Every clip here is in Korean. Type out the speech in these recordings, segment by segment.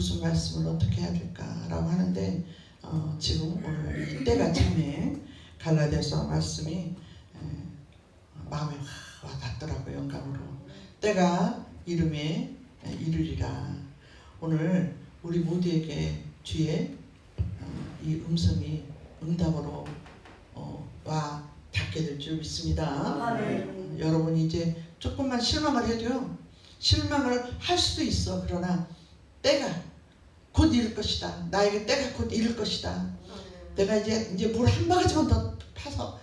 무슨 말씀을 어떻게 해야 될까라고 하는데 지금 오늘 이 때가 참에 갈라디아서 말씀이 마음에 와 닿더라고요. 영감으로. 때가 이름에 이르리라. 오늘 우리 모두에게 주의 이 음성이 응답으로 와 닿게 될 줄 믿습니다. 여러분이 이제 조금만 실망을 해도요, 실망을 할 수도 있어. 그러나 때가 곧 이를 것이다. 나에게 때가 곧 이를 것이다. 내가 이제 물 한 바가지만 더 파서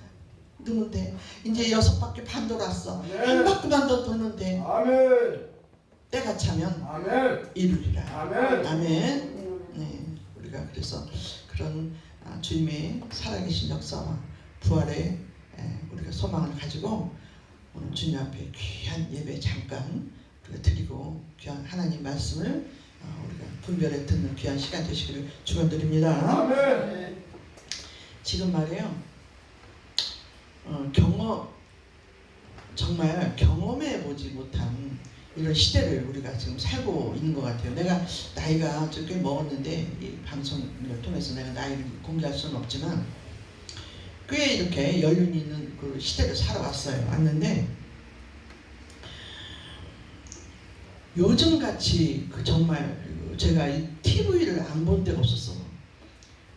넣으면 돼. 이제 6바퀴 반 돌았어. 한 바퀴만 더 돌면 돼. 아멘. 때가 차면 아멘. 이루리라. 아멘. 아멘. 네, 우리가 그래서 그런 주님의 살아계신 역사와 부활의 우리가 소망을 가지고 오늘 주님 앞에 귀한 예배 잠깐 우리가 드리고 귀한 하나님 말씀을 우리가 분별해 듣는 귀한 시간 되시기를 축원드립니다. 아멘. 지금 말이에요. 정말 경험해 보지 못한 이런 시대를 우리가 지금 살고 있는 것 같아요. 내가 나이가 꽤 먹었는데 이 방송을 통해서 내가 나이를 공개할 수는 없지만 꽤 이렇게 연륜이 있는 그 시대를 살아왔어요. 왔는데 요즘같이 정말 제가 이 TV를 안 본 데가 없었어.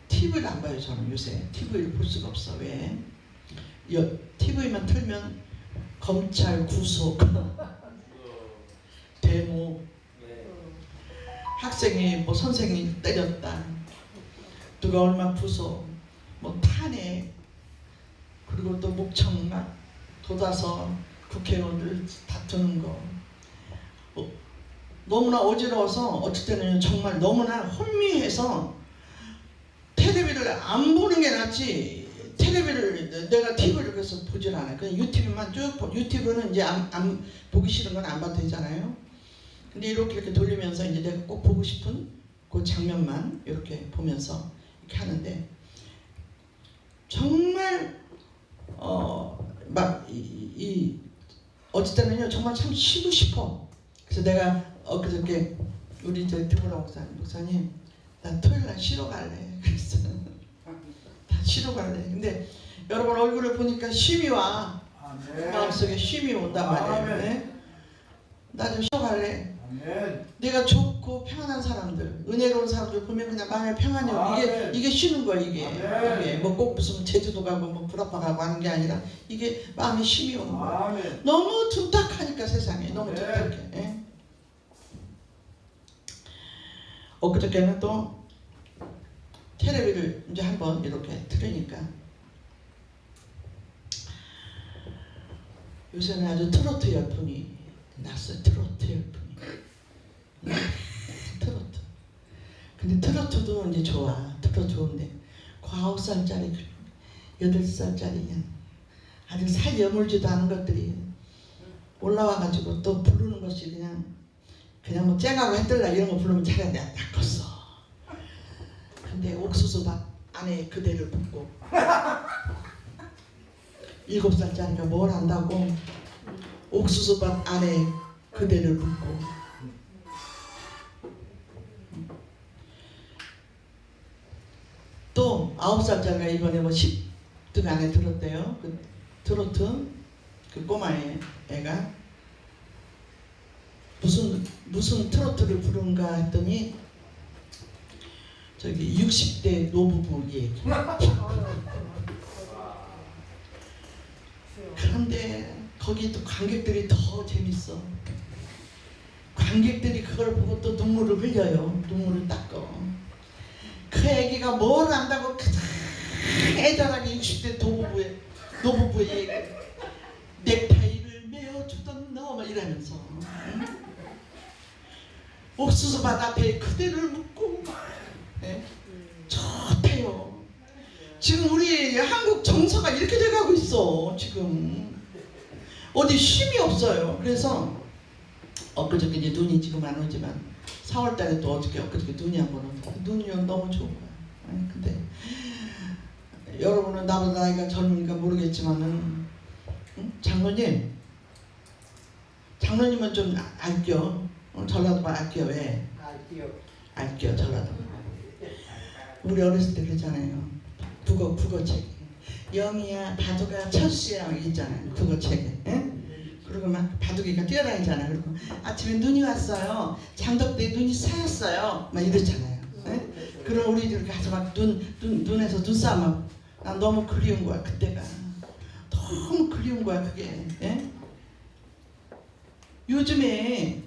TV를 안 봐요. 저는 요새 TV를 볼 수가 없어. 왜? TV만 틀면 검찰 구속, 데모, 학생이 뭐 선생님 때렸다, 누가 얼마 부서, 뭐 탄핵, 그리고 또 목청 막 돋아서 국회의원들 다투는 거. 너무나 어지러워서 어쩔 때는 정말 너무나 혼미해서 텔레비를 안 보는 게 낫지. 텔레비를 내가 TV를 그래서 보질 않아요. 그냥 유튜브만 쭉 유튜브는 이제 안 보기 싫은 건 안 봐도 되잖아요. 근데 이렇게 돌리면서 이제 내가 꼭 보고 싶은 그 장면만 이렇게 보면서 이렇게 하는데 정말 막 어쩔 때는요 정말 참 쉬고 싶어. 그래서 내가 그저께 우리 드보라 목사님 나 토요일날 쉬러 갈래. 그랬어. 다 쉬러 갈래. 근데 여러분 얼굴을 보니까 쉼이 와. 아멘. 마음속에 쉼이 온단 말이에요. 아멘. 네? 나 좀 쉬러 갈래. 아멘. 내가 좋고 평안한 사람들, 은혜로운 사람들 보면 그냥 마음에 평안이 오고 이게 쉬는 거야. 이게 뭐 꼭 무슨 제주도 가고 뭐 불아파 가고 하는 게 아니라 이게 마음에 쉼이 오는 거야. 아멘. 너무 둔탁하니까 세상에 너무 둔탁해. 예? 엊그저께는 또 텔레비를 이제 한번 이렇게 틀으니까 요새는 아주 트로트 열풍이 났어요. 트로트 열풍이. 트로트. 근데 트로트도 이제 좋아. 트로트 좋은데 그 9살짜리 8살짜리 아주 살 여물지도 않은 것들이 올라와가지고 또 부르는 것이 그냥 뭐 쨍하고 해뜰라 이런 거 부르면 차라리 내가 낚았어. 근데 옥수수밭 안에 그대를 묻고 7살짜리가 뭘 안다고 옥수수밭 안에 그대를 묻고 또 9살짜리가 이번에 뭐 10등 안에 들었대요. 그 트로트 그 꼬마 애가 무슨 트로트를 부른가 했더니 저기 60대 노부부 얘기. 그런데 거기 또 관객들이 더 재밌어. 관객들이 그걸 보고 또 눈물을 흘려요. 눈물을 닦어. 그 애기가 뭘 안다고 애절하게 60대 노부부의 얘기. 넥타이를 메어주던 너 막 이러면서 옥수수밭 앞에 그대를 묻고 네? 좋대요. 지금 우리 한국 정서가 이렇게 돼가고 있어. 지금 어디 쉼이 없어요. 그래서 엊그저께 이제 눈이 지금 안 오지만 4월달에 또 엊그저께 눈이 한번 오고 눈이 너무 좋은 거야. 근데 여러분은 나보다 나이가 젊으니까 모르겠지만은 장로님은 좀 아껴. 전라도만 아껴. 왜? 아끼요. 알게요 저라도. 우리 어렸을 때 그랬잖아요. 국어책. 영희야 바둑아 철수야 있잖아요. 국어책에. 예? 그리고 막 바둑이가 뛰어다니잖아요. 그리고 아침에 눈이 왔어요. 장독대에 눈이 쌓였어요. 막 이랬잖아요. 예? 그럼 우리들 가서 막 눈에서 눈싸움 하고. 난 너무 그리운 거야 그때가. 너무 그리운 거야 그게. 예? 요즘에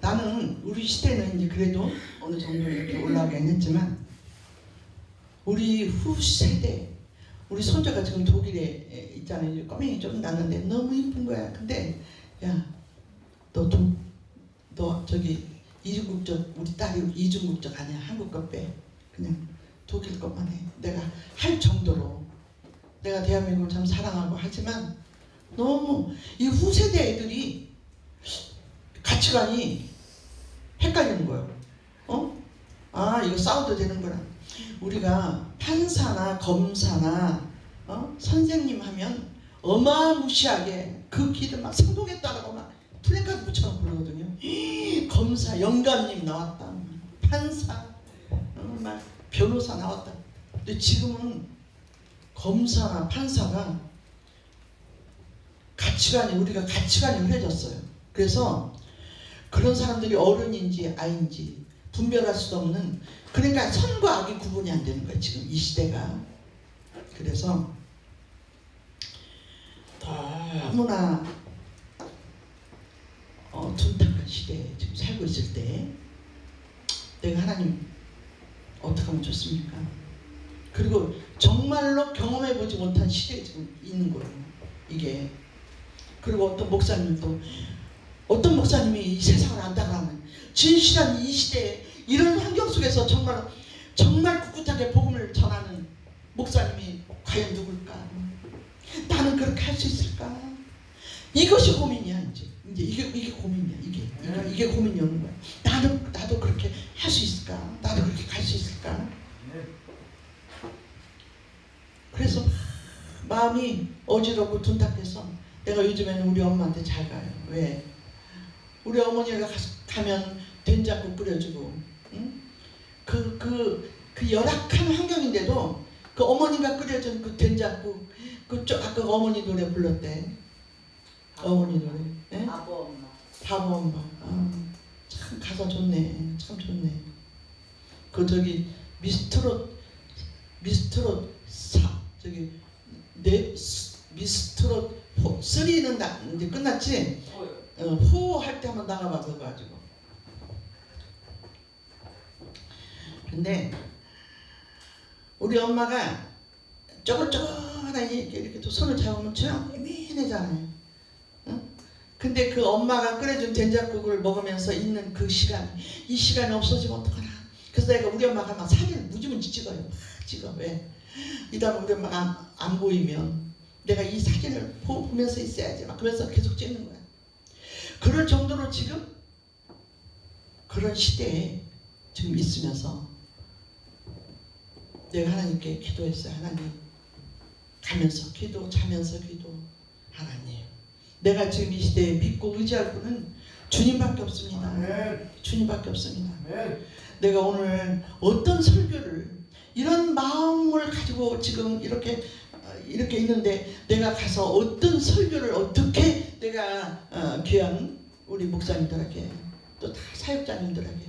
나는 우리 시대는 이제 그래도 어느 정도 이렇게 올라가긴 했지만 우리 후 세대 우리 손자가 지금 독일에 있잖아요. 꼬맹이 좀 났는데 너무 이쁜 거야. 근데 야 너 저기 이중국적 우리 딸이 이중국적 아니야. 한국 거 빼. 그냥 독일 것만 해. 내가 할 정도로 내가 대한민국을 참 사랑하고 하지만 너무 이 후세대 애들이 가치관이 헷갈리는 거예요. 아 이거 싸워도 되는구나. 우리가 판사나 검사나 선생님 하면 어마무시하게 그 길을 막 성공했다라고 막 플래카드 붙여놓고 그러거든요. 검사 영감님 나왔다. 판사 막 변호사 나왔다. 근데 지금은 검사나 판사가 우리가 가치관이 흐려졌어요. 그래서 그런 사람들이 어른인지 아이인지 분별할 수 없는, 그러니까 선과 악이 구분이 안 되는 거예요 지금 이 시대가. 그래서 너무나 둔탁한 시대에 지금 살고 있을 때 내가 하나님 어떻게 하면 좋습니까? 그리고 정말로 경험해보지 못한 시대에 지금 있는 거예요 이게. 그리고 어떤 목사님이 이 세상을 안다고 하면 진실한 이 시대에 이런 환경 속에서 정말 꿋꿋하게 복음을 전하는 목사님이 과연 누굴까? 나는 그렇게 할 수 있을까? 이것이 고민이야 이제 이게 고민이야 이게 고민이 오는 거야. 나도 그렇게 할 수 있을까? 나도 그렇게 갈 수 있을까? 그래서 마음이 어지럽고 둔탁해서 내가 요즘에는 우리 엄마한테 잘 가요. 왜? 우리 어머니가 가면 된장국 끓여주고, 응? 그 열악한 환경인데도 그 어머니가 끓여준 그 된장국, 아까 어머니 노래 불렀대. 어머니 노래. 네? 바보 엄마. 바보 엄마. 참 가사 좋네. 참 좋네. 저기 미스트롯 미스트롯 3는 이제 끝났지? 호 할 때 한번 나가봐 그거 가지고. 근데 우리 엄마가 쪼글쪼글하니 이렇게 또 손을 잡으면 참 예민해잖아요. 응? 근데 그 엄마가 끓여준 된장국을 먹으면서 있는 그 시간, 이 시간이 없어지면 어떡하나. 그래서 내가 우리 엄마가 막 사진을 무지무지 찍어요. 막 찍어. 왜? 이 다음에 우리 엄마가 안 보이면 내가 이 사진을 보면서 있어야지. 막 그러면서 계속 찍는 거야. 그럴 정도로 지금 그런 시대에 지금 있으면서 내가 하나님께 기도했어요. 하나님, 가면서 기도, 자면서 기도. 하나님, 내가 지금 이 시대에 믿고 의지할 분은 주님밖에 없습니다. 아멘. 주님밖에 없습니다. 아멘. 내가 오늘 어떤 설교를, 이런 마음을 가지고 지금 이렇게 있는데 내가 가서 어떤 설교를 어떻게 내가 귀한 우리 목사님들에게 또 다 사역자님들에게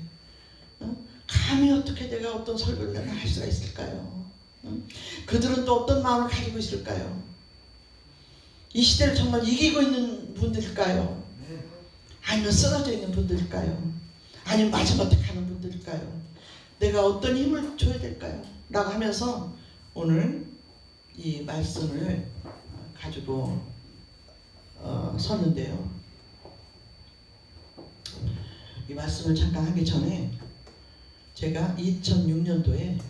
감히 어떻게 내가 어떤 설교를 내가 할 수가 있을까요? 그들은 또 어떤 마음을 가지고 있을까요? 이 시대를 정말 이기고 있는 분들일까요? 아니면 쓰러져 있는 분들일까요? 아니면 마지못해 가는 분들일까요? 내가 어떤 힘을 줘야 될까요? 라고 하면서 오늘 이 말씀을 가지고 섰는데요. 이 말씀을 잠깐 하기 전에 제가 2006년도에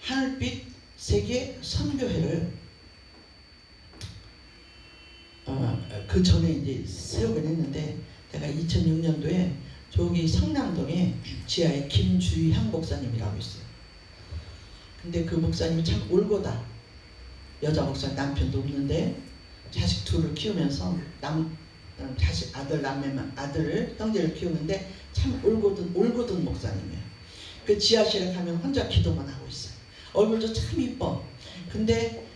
하늘빛 세계 선교회를 그 전에 이제 세우긴 했는데, 제가 2006년도에 저기 성남동에 지하에 김주희향 목사님이라고 있어요. 근데 그 목사님이 참 올고다. 여자 목사님, 남편도 없는데 자식 둘을 키우면서 자식 아들 남매만 아들을 형제를 키우는데 참 올고든 목사님이에요. 그 지하실에 가면 혼자 기도만 하고 있어요. 얼굴도 참 이뻐. 근데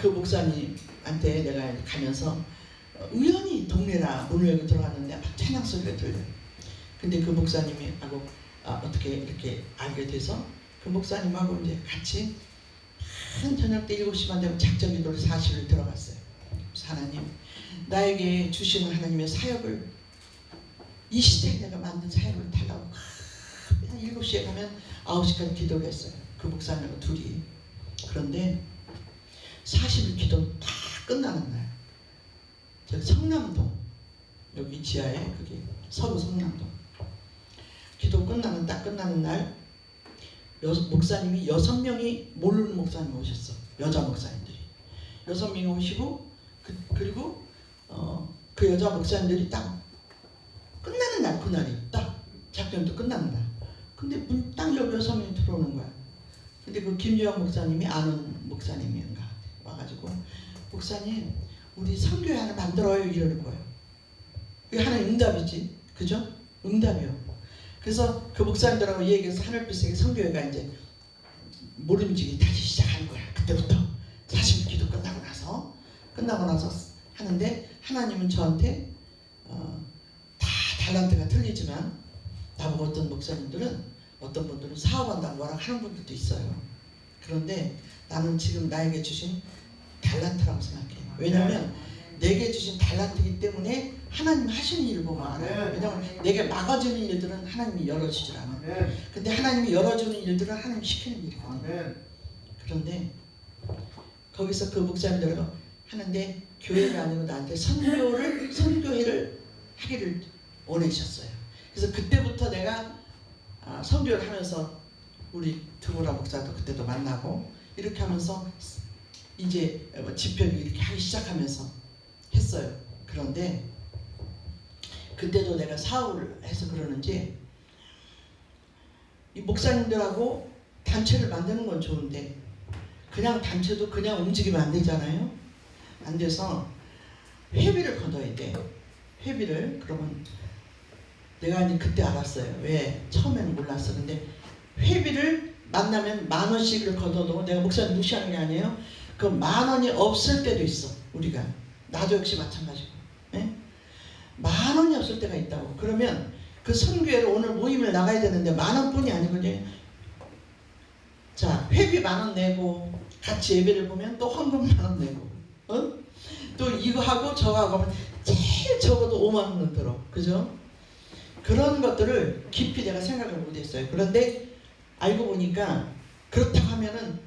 그 목사님한테 내가 가면서 우연히 동네라 문을 열고 들어갔는데 막 찬양 소리가 들려요. 근데 그 목사님이 하고 어떻게 이렇게 알게 돼서 그 목사님하고 이제 같이 한 저녁 때 7시 반 되면 작전 기도를 40일 들어갔어요. 하나님, 나에게 주시는 하나님의 사역을 이 시대에 내가 만든 사역을 달라고 한 7시에 가면 9시까지 기도를 했어요. 그 목사님하고 둘이. 그런데 40일 기도 다 끝나는 날, 저 성남동 여기 지하에 그게 서구 성남동 기도 끝나는 날 목사님이 6명이 모르는 목사님 오셨어. 여자 목사님들이 6명이 오시고 그리고 그 여자 목사님들이 딱 끝나는 날, 그날이 딱 작전도 끝나는 날. 근데 문 딱 여기 6명이 들어오는 거야. 근데 그 김유영 목사님이 아는 목사님인가 와가지고 목사님 우리 선교회 하나 만들어요 이러는 거예요. 그게 하나의 응답이지, 그죠? 응답이요. 그래서 그 목사님들하고 얘기해서 하늘빛에 선교회가 이제 모름지기 다시 시작하는 거야. 그때부터 40일 기도 끝나고 나서 하는데 하나님은 저한테 다 달란트가 틀리지만 나보고 어떤 분들은 사업한다고 뭐라 하는 분들도 있어요. 그런데 나는 지금 나에게 주신 달란트라고 생각해. 왜냐하면 내게 주신 달란트이기 때문에 하나님 하시는 일을 보면 알아요. 왜냐하면 내게 막아주는 일들은 하나님이 열어주질 않아. 근데 하나님이 열어주는 일들은 하나님이 시키는 일이거든요. 그런데 거기서 그 목사님들은 하는데 교회가 아니고 나한테 선교회를 하기를 원하셨어요. 그래서 그때부터 내가 선교를 하면서 우리 드보라 목사도 그때도 만나고 이렇게 하면서 이제 집회를 이렇게 하기 시작하면서 했어요. 그런데 그때도 내가 사업을 해서 그러는지 이 목사님들하고 단체를 만드는 건 좋은데 그냥 단체도 그냥 움직이면 안 되잖아요. 안 돼서 회비를 걷어야 돼. 회비를. 그러면 내가 이제 그때 알았어요. 왜? 처음에는 몰랐어. 근데 회비를 만나면 10,000원씩을 걷어도 내가 목사님 무시하는 게 아니에요. 그 10,000원이 없을 때도 있어. 우리가. 나도 역시 마찬가지고. 네? 10,000원이 없을 때가 있다고. 그러면 그 선교회로 오늘 모임을 나가야 되는데 10,000원뿐이 아니거든요. 자, 회비 10,000원 내고 같이 예배를 보면 또 헌금 10,000원 내고 또 이거 하고 저거 하고 하면 제일 적어도 50,000원 들어. 그죠? 그런 것들을 깊이 내가 생각을 못했어요. 그런데 알고 보니까 그렇다고 하면은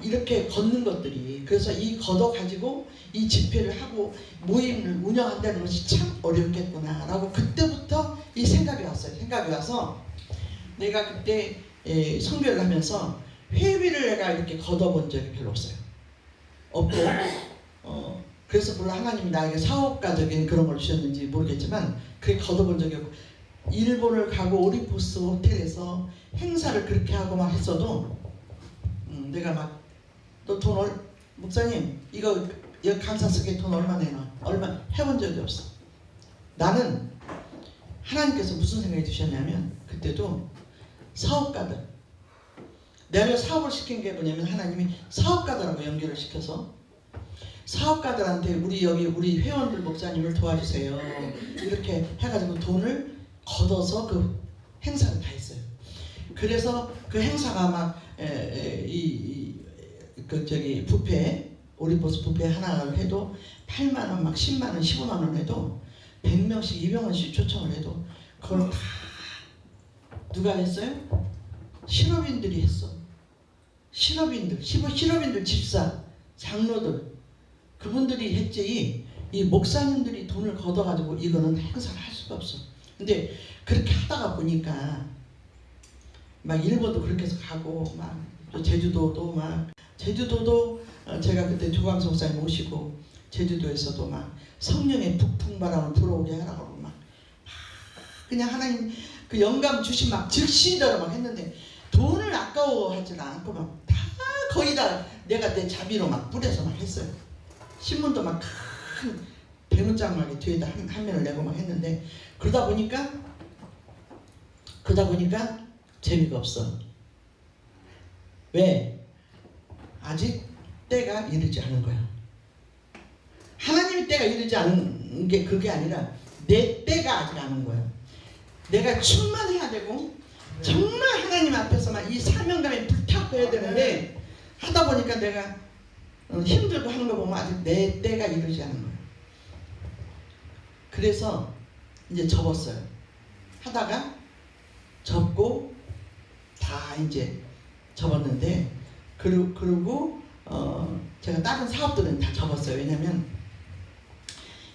이렇게 걷는 것들이 그래서 이 걷어가지고 이 집회를 하고 모임을 운영한다는 것이 참 어렵겠구나 라고 그때부터 이 생각이 왔어요. 생각이 와서 내가 그때 선교를 하면서 회비를 내가 이렇게 걷어본 적이 별로 없어요. 없고 그래서 물론 하나님이 나에게 사업가적인 그런 걸 주셨는지 모르겠지만 그렇게 걷어본 적이 없고 일본을 가고 오리포스 호텔에서 행사를 그렇게 하고 막 했어도 내가 막 너 돈 목사님 이거 강사 쓰기에 돈 얼마 내놔 얼마 해본 적이 없어. 나는 하나님께서 무슨 생각이 드셨냐면 그때도 사업가들 내가 사업을 시킨 게 뭐냐면 하나님이 사업가들하고 연결을 시켜서 사업가들한테 우리 회원들 목사님을 도와주세요 이렇게 해가지고 돈을 걷어서 그 행사를 다 했어요. 그래서 그 행사가 막 뷔페 오리포스 뷔페 하나를 해도 8만원 막 10만원 15만원 해도 100명씩 200원씩 초청을 해도 그걸 다 누가 했어요? 실업인들이 했어. 실업인들 집사 장로들 그분들이 했지 이 목사님들이 돈을 걷어가지고 이거는 행사를 할 수가 없어. 근데 그렇게 하다가 보니까 막 일본도 그렇게 해서 가고 막 제주도도 제가 그때 조광석 목사님 오시고 제주도에서도 막 성령의 북풍바람을 불어오게 하라고 막 그냥 하나님 그 영감 주신 막 즉시대로 막 했는데 돈을 아까워하지는 않고 막 다 거의 다 내가 내 자비로 막 뿌려서 막 했어요. 신문도 막 큰 대문짝막이 뒤에다 한 면을 내고 막 했는데 그러다 보니까 재미가 없어. 왜? 아직 때가 이르지 않은 거야. 하나님의 때가 이르지 않은 게 그게 아니라 내 때가 아직 안 온 거야. 내가 충만해야 되고 정말 하나님 앞에서만 이 사명감에 불타고 해야 되는데 하다 보니까 내가 힘들고 하는 거 보면 아직 내 때가 이르지 않은 거야. 그래서 이제 접었어요. 하다가 접고 다 이제 접었는데 그리고 제가 다른 사업들은 다 접었어요. 왜냐면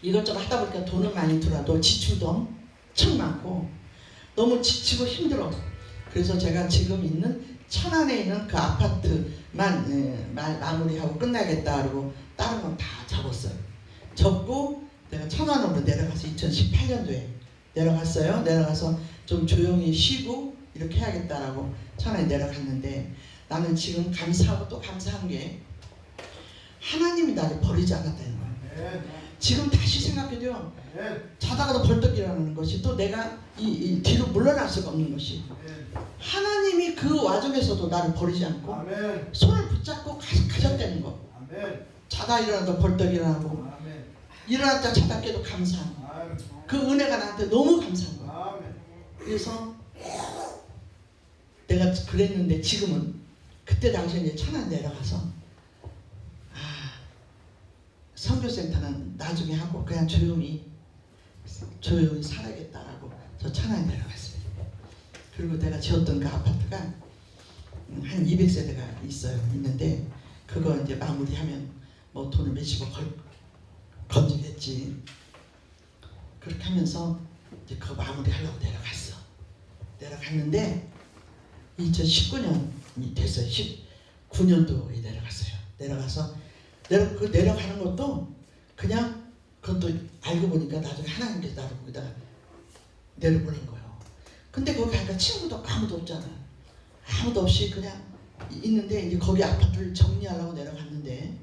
이것저것 하다 보니까 돈은 많이 들어도 지출도 엄청 많고 너무 지치고 힘들어. 그래서 제가 지금 있는 천안에 있는 그 아파트만 마무리하고 끝나겠다 그러고 다른 건 다 접었어요. 접고 내가 천안으로 내려가서 2018년도에 내려갔어요. 내려가서 좀 조용히 쉬고 이렇게 해야겠다라고 천안에 내려갔는데 나는 지금 감사하고 또 감사한 게 하나님이 나를 버리지 않았다는 거예요. 지금 다시 생각해도요. 자다가도 벌떡 일어나는 것이 또 내가 이 뒤로 물러날 수가 없는 것이 하나님이 그 와중에서도 나를 버리지 않고 손을 붙잡고 가셨다는 거. 자다 일어나도 벌떡 일어나고 일어났다 자다 깨도 감사한 거. 그 은혜가 나한테 너무 감사한 거야. 그래서 내가 그랬는데 지금은 그때 당시에 이제 천안 내려가서 선교센터는 나중에 하고 그냥 조용히 살아야겠다라고 저 천안에 내려갔어요. 그리고 내가 지었던 그 아파트가 한 200세대가 있는데 그거 이제 마무리하면 뭐 돈을 몇십억 건지겠지. 그렇게 하면서 이제 그거 마무리하려고 내려갔는데 2019년이 됐어요. 19년도에 내려갔어요. 내려가서 내려가는 것도 그냥 그것도 알고 보니까 나중에 하나님께서 나를 거기다가 내려보낸 거예요. 근데 거기 가니까 친구도 아무도 없잖아. 아무도 없이 그냥 있는데 이제 거기 아파트를 정리하려고 내려갔는데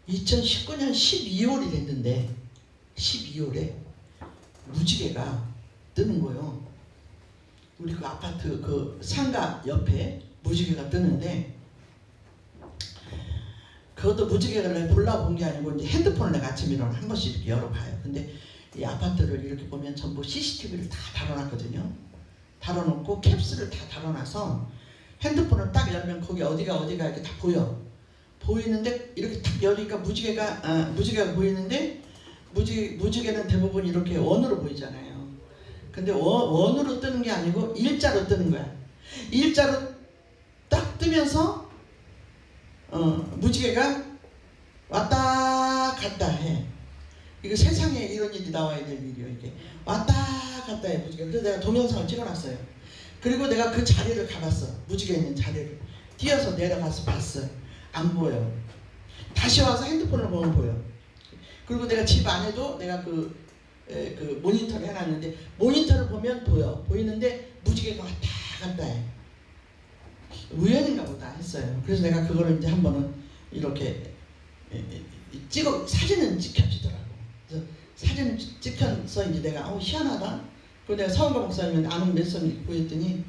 2019년 12월이 됐는데 12월에 무지개가 뜨는 거예요. 우리 그 아파트 그 상가 옆에 무지개가 뜨는데 그것도 무지개를 골라본 게 아니고 이제 핸드폰을 내가 아침에 일어나 한 번씩 이렇게 열어봐요. 근데 이 아파트를 이렇게 보면 전부 CCTV를 다 달아놨거든요. 달아놓고 캡슐을 다 달아놔서 핸드폰을 딱 열면 거기 어디가 이렇게 다 보이는데 이렇게 딱 열니까 무지개가 보이는데 무지개는 대부분 이렇게 원으로 보이잖아요. 근데 원으로 뜨는 게 아니고 일자로 뜨는 거야. 일자로 딱 뜨면서 무지개가 왔다 갔다 해. 이거 세상에 이런 일이 나와야 될 일이요. 이게 왔다 갔다 해 무지개. 그래서 내가 동영상을 찍어놨어요. 그리고 내가 그 자리를 가봤어. 무지개 있는 자리를 뛰어서 내려가서 봤어요. 안 보여. 다시 와서 핸드폰을 보면 보여. 그리고 내가 집 안에도 내가 그 모니터를 해놨는데 모니터를 보면 보이는데 무지개가 왔다 갔다 해. 우연인가 보다 했어요. 그래서 내가 그거를 이제 한번은 이렇게 사진은 찍혀지더라고. 그래서 사진 찍혀서 이제 내가 희한하다. 그리고 내가 서울과 목사님은 아는 메시지 보였더니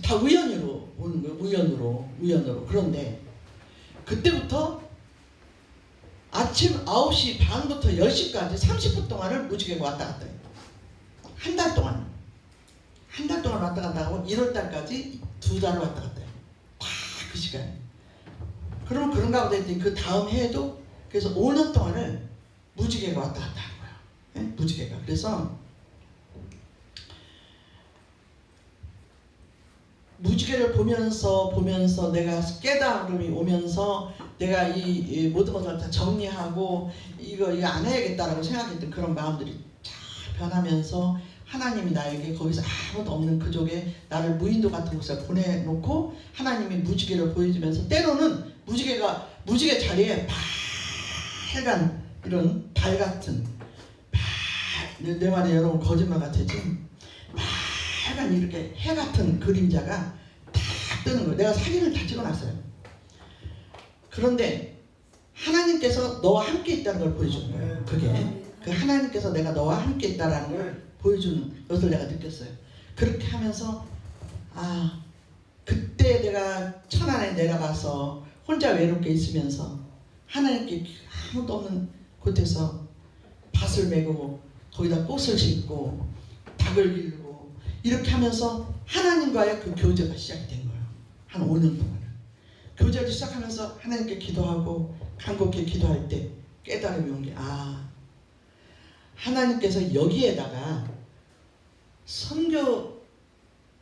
다 우연으로 오는 거예요. 우연으로. 그런데 그때부터 아침 9시 반부터 10시까지 30분 동안을 무지개가 왔다 갔다 해요. 한 달 동안 왔다 갔다 하고 1월달까지 2달을 왔다 갔다 해요. 다 그 시간에. 그럼 그런가 보다 했더니 그 다음 해에도 그래서 5년 동안을 무지개가 왔다 갔다 하는 거예요. 네? 무지개가. 그래서 무지개를 보면서 내가 깨달음이 오면서 내가 이 모든 것을 다 정리하고 이거 안 해야겠다라고 생각했던 그런 마음들이 쫙 변하면서 하나님이 나에게 거기서 아무도 없는 그쪽에 나를 무인도 같은 곳에 보내놓고 하나님이 무지개를 보여주면서 때로는 무지개 자리에 빨간 이런 달 같은 내 말이 여러분 거짓말 같았지? 빨간 이렇게 해 같은 그림자가 딱 뜨는 거예요. 내가 사진을 다 찍어놨어요. 그런데 하나님께서 너와 함께 있다는 걸 보여주는 거예요. 그게 그 하나님께서 내가 너와 함께 있다라는 걸 보여주는 것을 내가 느꼈어요. 그렇게 하면서 그때 내가 천안에 내려가서 혼자 외롭게 있으면서 하나님께 아무도 없는 곳에서 밭을 메고 거기다 꽃을 심고 닭을 기르고 이렇게 하면서 하나님과의 그 교제가 시작이 된 거예요. 한 5년 동안 교제를 시작하면서 하나님께 기도하고 간곡히 기도할 때 깨달음이 온 게 하나님께서 여기에다가 선교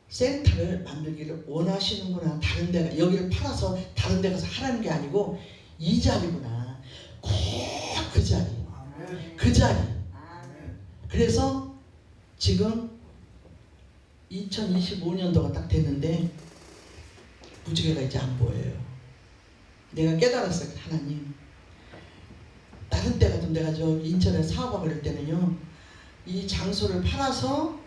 센터를 만들기를 원하시는구나. 다른 데가 여기를 팔아서 다른 데 가서 하라는 게 아니고 이 자리구나. 꼭 그 자리. 그 자리. 그래서 지금 2025년도가 딱 됐는데 무지개가 이제 안 보여요. 내가 깨달았어요. 하나님. 다른 때 같으면 내가 저기 인천에 사업하고 그럴 때는요. 이 장소를 팔아서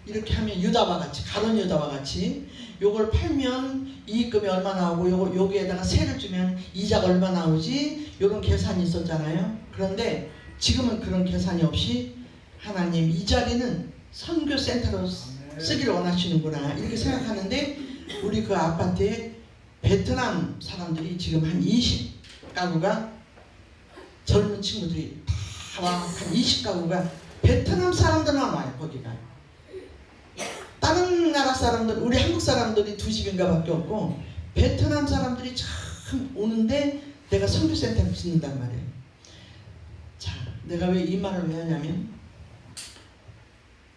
이렇게 하면 유다와 같이 가론 유다와 같이 요걸 팔면 이익금이 얼마 나오고 여기에다가 세를 주면 이자가 얼마 나오지 요런 계산이 있었잖아요. 그런데 지금은 그런 계산이 없이 하나님 이 자리는 선교센터로 쓰기를 원하시는구나 이렇게 생각하는데 우리 그 아파트에 베트남 사람들이 지금 한 20가구가 젊은 친구들이 다 와. 한 20가구가 베트남 사람들만 와요. 거기가 다른 나라 사람들 우리 한국 사람들이 2집인가 밖에 없고 베트남 사람들이 참 오는데 내가 선교센터를 짓는단 말이에요. 자, 내가 왜 이 말을 왜 하냐면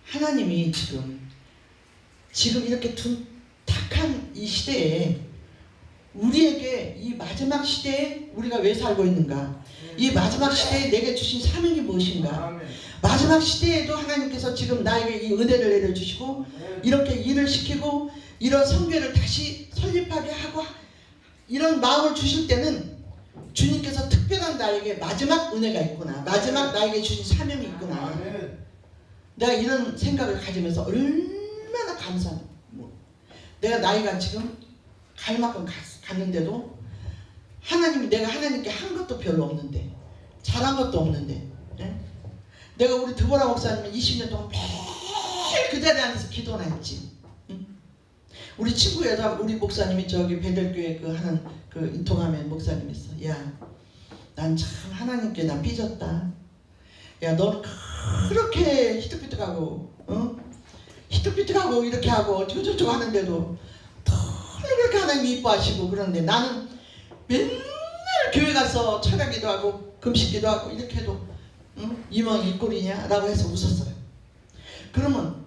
하나님이 지금 이렇게 둔탁한 이 시대에 우리에게 이 마지막 시대에 우리가 왜 살고 있는가? 이 마지막 시대에 내게 주신 사명이 무엇인가? 마지막 시대에도 하나님께서 지금 나에게 이 은혜를 내려주시고 이렇게 일을 시키고 이런 선교를 다시 설립하게 하고 이런 마음을 주실 때는 주님께서 특별한 나에게 마지막 은혜가 있구나. 마지막 나에게 주신 사명이 있구나. 내가 이런 생각을 가지면서 얼마나 감사해. 내가 나이가 지금 갈 만큼 갔는데도 하나님이 내가 하나님께 한 것도 별로 없는데 잘한 것도 없는데 내가 우리 드보라 목사님은 20년 동안 매일 그 자리에 앉아서 기도나 했지. 우리 친구 여자 우리 목사님이 저기 베델교회 그 하는 그 인통하면 목사님 있어. 야, 난 참 하나님께 나 삐졌다. 야, 너는 그렇게 히뜩히뜩하고 히뜩히뜩하고 이렇게 하고 어쩌고저쩌고 하는데도 그렇게 하나님 이뻐하시고 그런데 나는 맨날 교회 가서 철야기도 하고 금식기도 하고 이렇게 해도 이멍 이 꼴이냐? 라고 해서 웃었어요. 그러면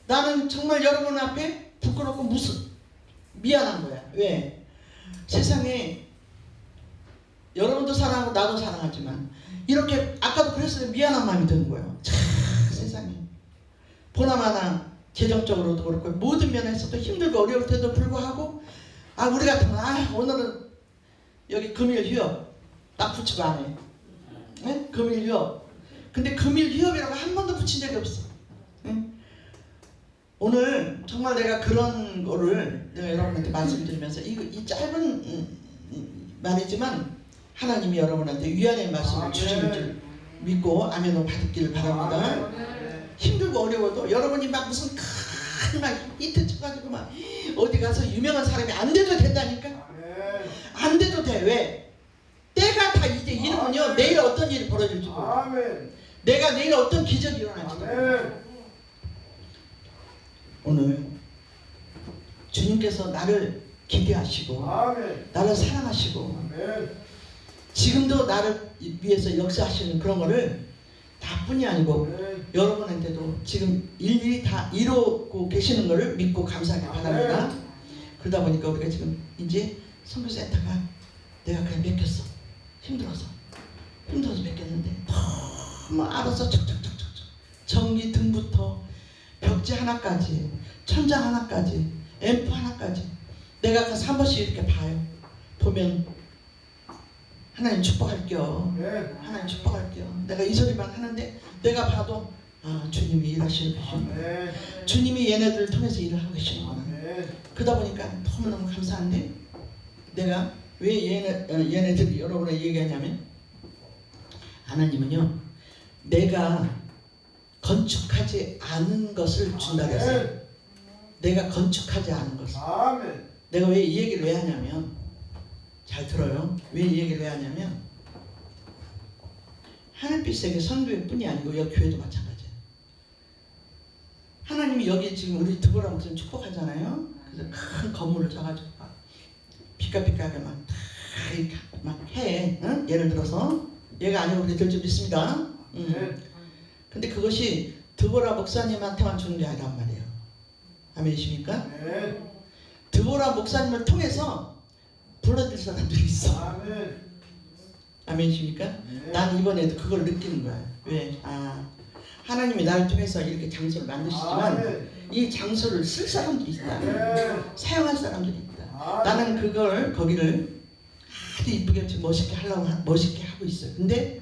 나는 정말 여러분 앞에 부끄럽고 무슨 미안한 거야. 왜? 세상에 여러분도 사랑하고 나도 사랑하지만 이렇게 아까도 그랬어요. 미안한 마음이 드는 거예요. 참 세상에 보나마나 재정적으로도 그렇고 모든 면에서도 힘들고 어려울 때도 불구하고 우리 같으면 오늘은 여기 금일 휴업 딱 붙이고 안 해. 네? 금일 휴업. 근데 금일 휴업이라고 한 번도 붙인 적이 없어. 네? 오늘 정말 내가 그런 거를 내가 여러분한테 말씀드리면서 이 짧은 말이지만 하나님이 여러분한테 위안의 말씀을 주시는 줄 믿고 아멘을 받기를 바랍니다. 힘들고 어려워도 여러분이 막 무슨 막 이트 쳐가지고 막 어디 가서 유명한 사람이 안 돼도 된다니까. 안 돼도 돼. 왜? 때가 다 이제 이르면요 내일 어떤 일이 벌어질지 몰라. 내가 내일 어떤 기적이 일어날지 몰라. 오늘 주님께서 나를 기대하시고 나를 사랑하시고 지금도 나를 위해서 역사하시는 그런 거를 나뿐이 아니고 여러분한테도 지금 일일이 다 이루고 계시는 거를 믿고 감사하기 바랍니다. 그러다 보니까 우리가 지금 이제 선교센터가 내가 그냥 맡겼어. 힘들어서 맡겼는데 너무 알아서 척척척척 전기 등부터 벽지 하나까지 천장 하나까지 앰프 하나까지 내가 가서 한 번씩 이렇게 봐요. 보면 하나님 축복할게요. 하나님 축복할게요. 내가 이 소리만 하는데 내가 봐도 주님이 일하시는 것이구나. 주님이 얘네들을 통해서 일을 하고 계시는구나. 그러다 보니까 너무너무 감사한데 내가 왜 얘네들이 여러분에게 얘기하냐면 하나님은요 내가 건축하지 않은 것을 준다 그랬어요. 내가 건축하지 않은 것을. 아멘. 내가 왜 이 얘기를 왜 하냐면 잘 들어요. 왜 이 얘기를 왜 하냐면 하늘빛 세계 선교회 뿐이 아니고 여기 교회도 마찬가지예요. 하나님이 여기 지금 우리 드보라 목사님 축복하잖아요. 그래서 큰 건물을 사가지고 막 피카피카하게 막 해. 응? 예를 들어서 얘가 아니고 그래 될 줄 믿습니다. 근데 그것이 드보라 목사님한테만 주는 게 아니란 말이에요. 아멘이십니까? 드보라 목사님을 통해서 불러들 사람들이 있어. 아멘이십니까? 난 이번에도 그걸 느끼는 거야. 왜? 하나님이 나를 통해서 이렇게 장소를 만드시지만 이 장소를 쓸 사람들이 있다. 사용할 사람들이 있다. 나는 거기를 아주 이쁘게 멋있게 하고 있어요. 근데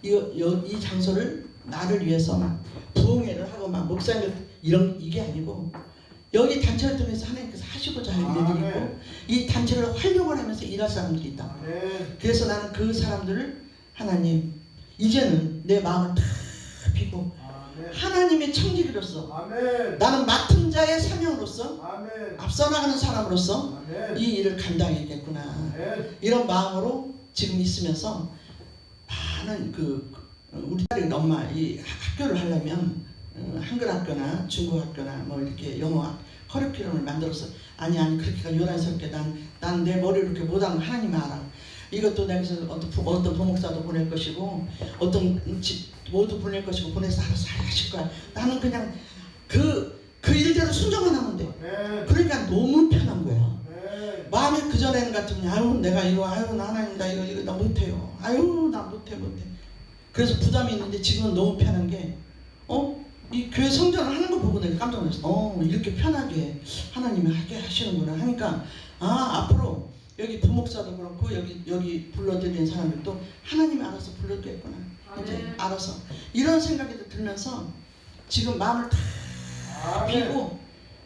이 장소를 나를 위해서 막 부흥회를 하고 막 목사님 이게 아니고 여기 단체를 통해서 하나님께서 하시고자 할 일들이 있고 이 단체를 활용을 하면서 일할 사람들이 있다. 그래서 나는 그 사람들을 하나님 이제는 내 마음을 다 비고 하나님의 청지기로서 나는 맡은 자의 사명으로서 앞서 나가는 사람으로서 이 일을 감당해야겠구나 이런 마음으로 지금 있으면서 많은 우리 딸이 엄마 이 학교를 하려면 한글 학교나 중국 학교나 뭐 이렇게 영어 커리큘럼을 만들어서 아니 그렇게가 요란스럽게 난 내 머리를 이렇게 못하는 거 하나님 알아. 이것도 내가 어떤 부목사도 보낼 것이고 어떤 모두 보낼 것이고 보내서 알아서 하실 거야. 나는 그냥 그 일대로 순종만 하면 돼. 그러니까 너무 편한 거야. 마음이 그전에는 같으면 내가 이거 나 하나님 나 이거 나 못해요. 나 못해. 그래서 부담이 있는데 지금은 너무 편한 게 이 교회 성전을 하는 거 보고 내가 깜짝 놀랐어. 이렇게 편하게 하나님이 하게 하시는구나 하니까 앞으로 여기 부목사도 그렇고 여기 불러드리는 사람들도 하나님이 알아서 불러드렸구나. 이제 알아서 이런 생각이 들면서 지금 마음을 다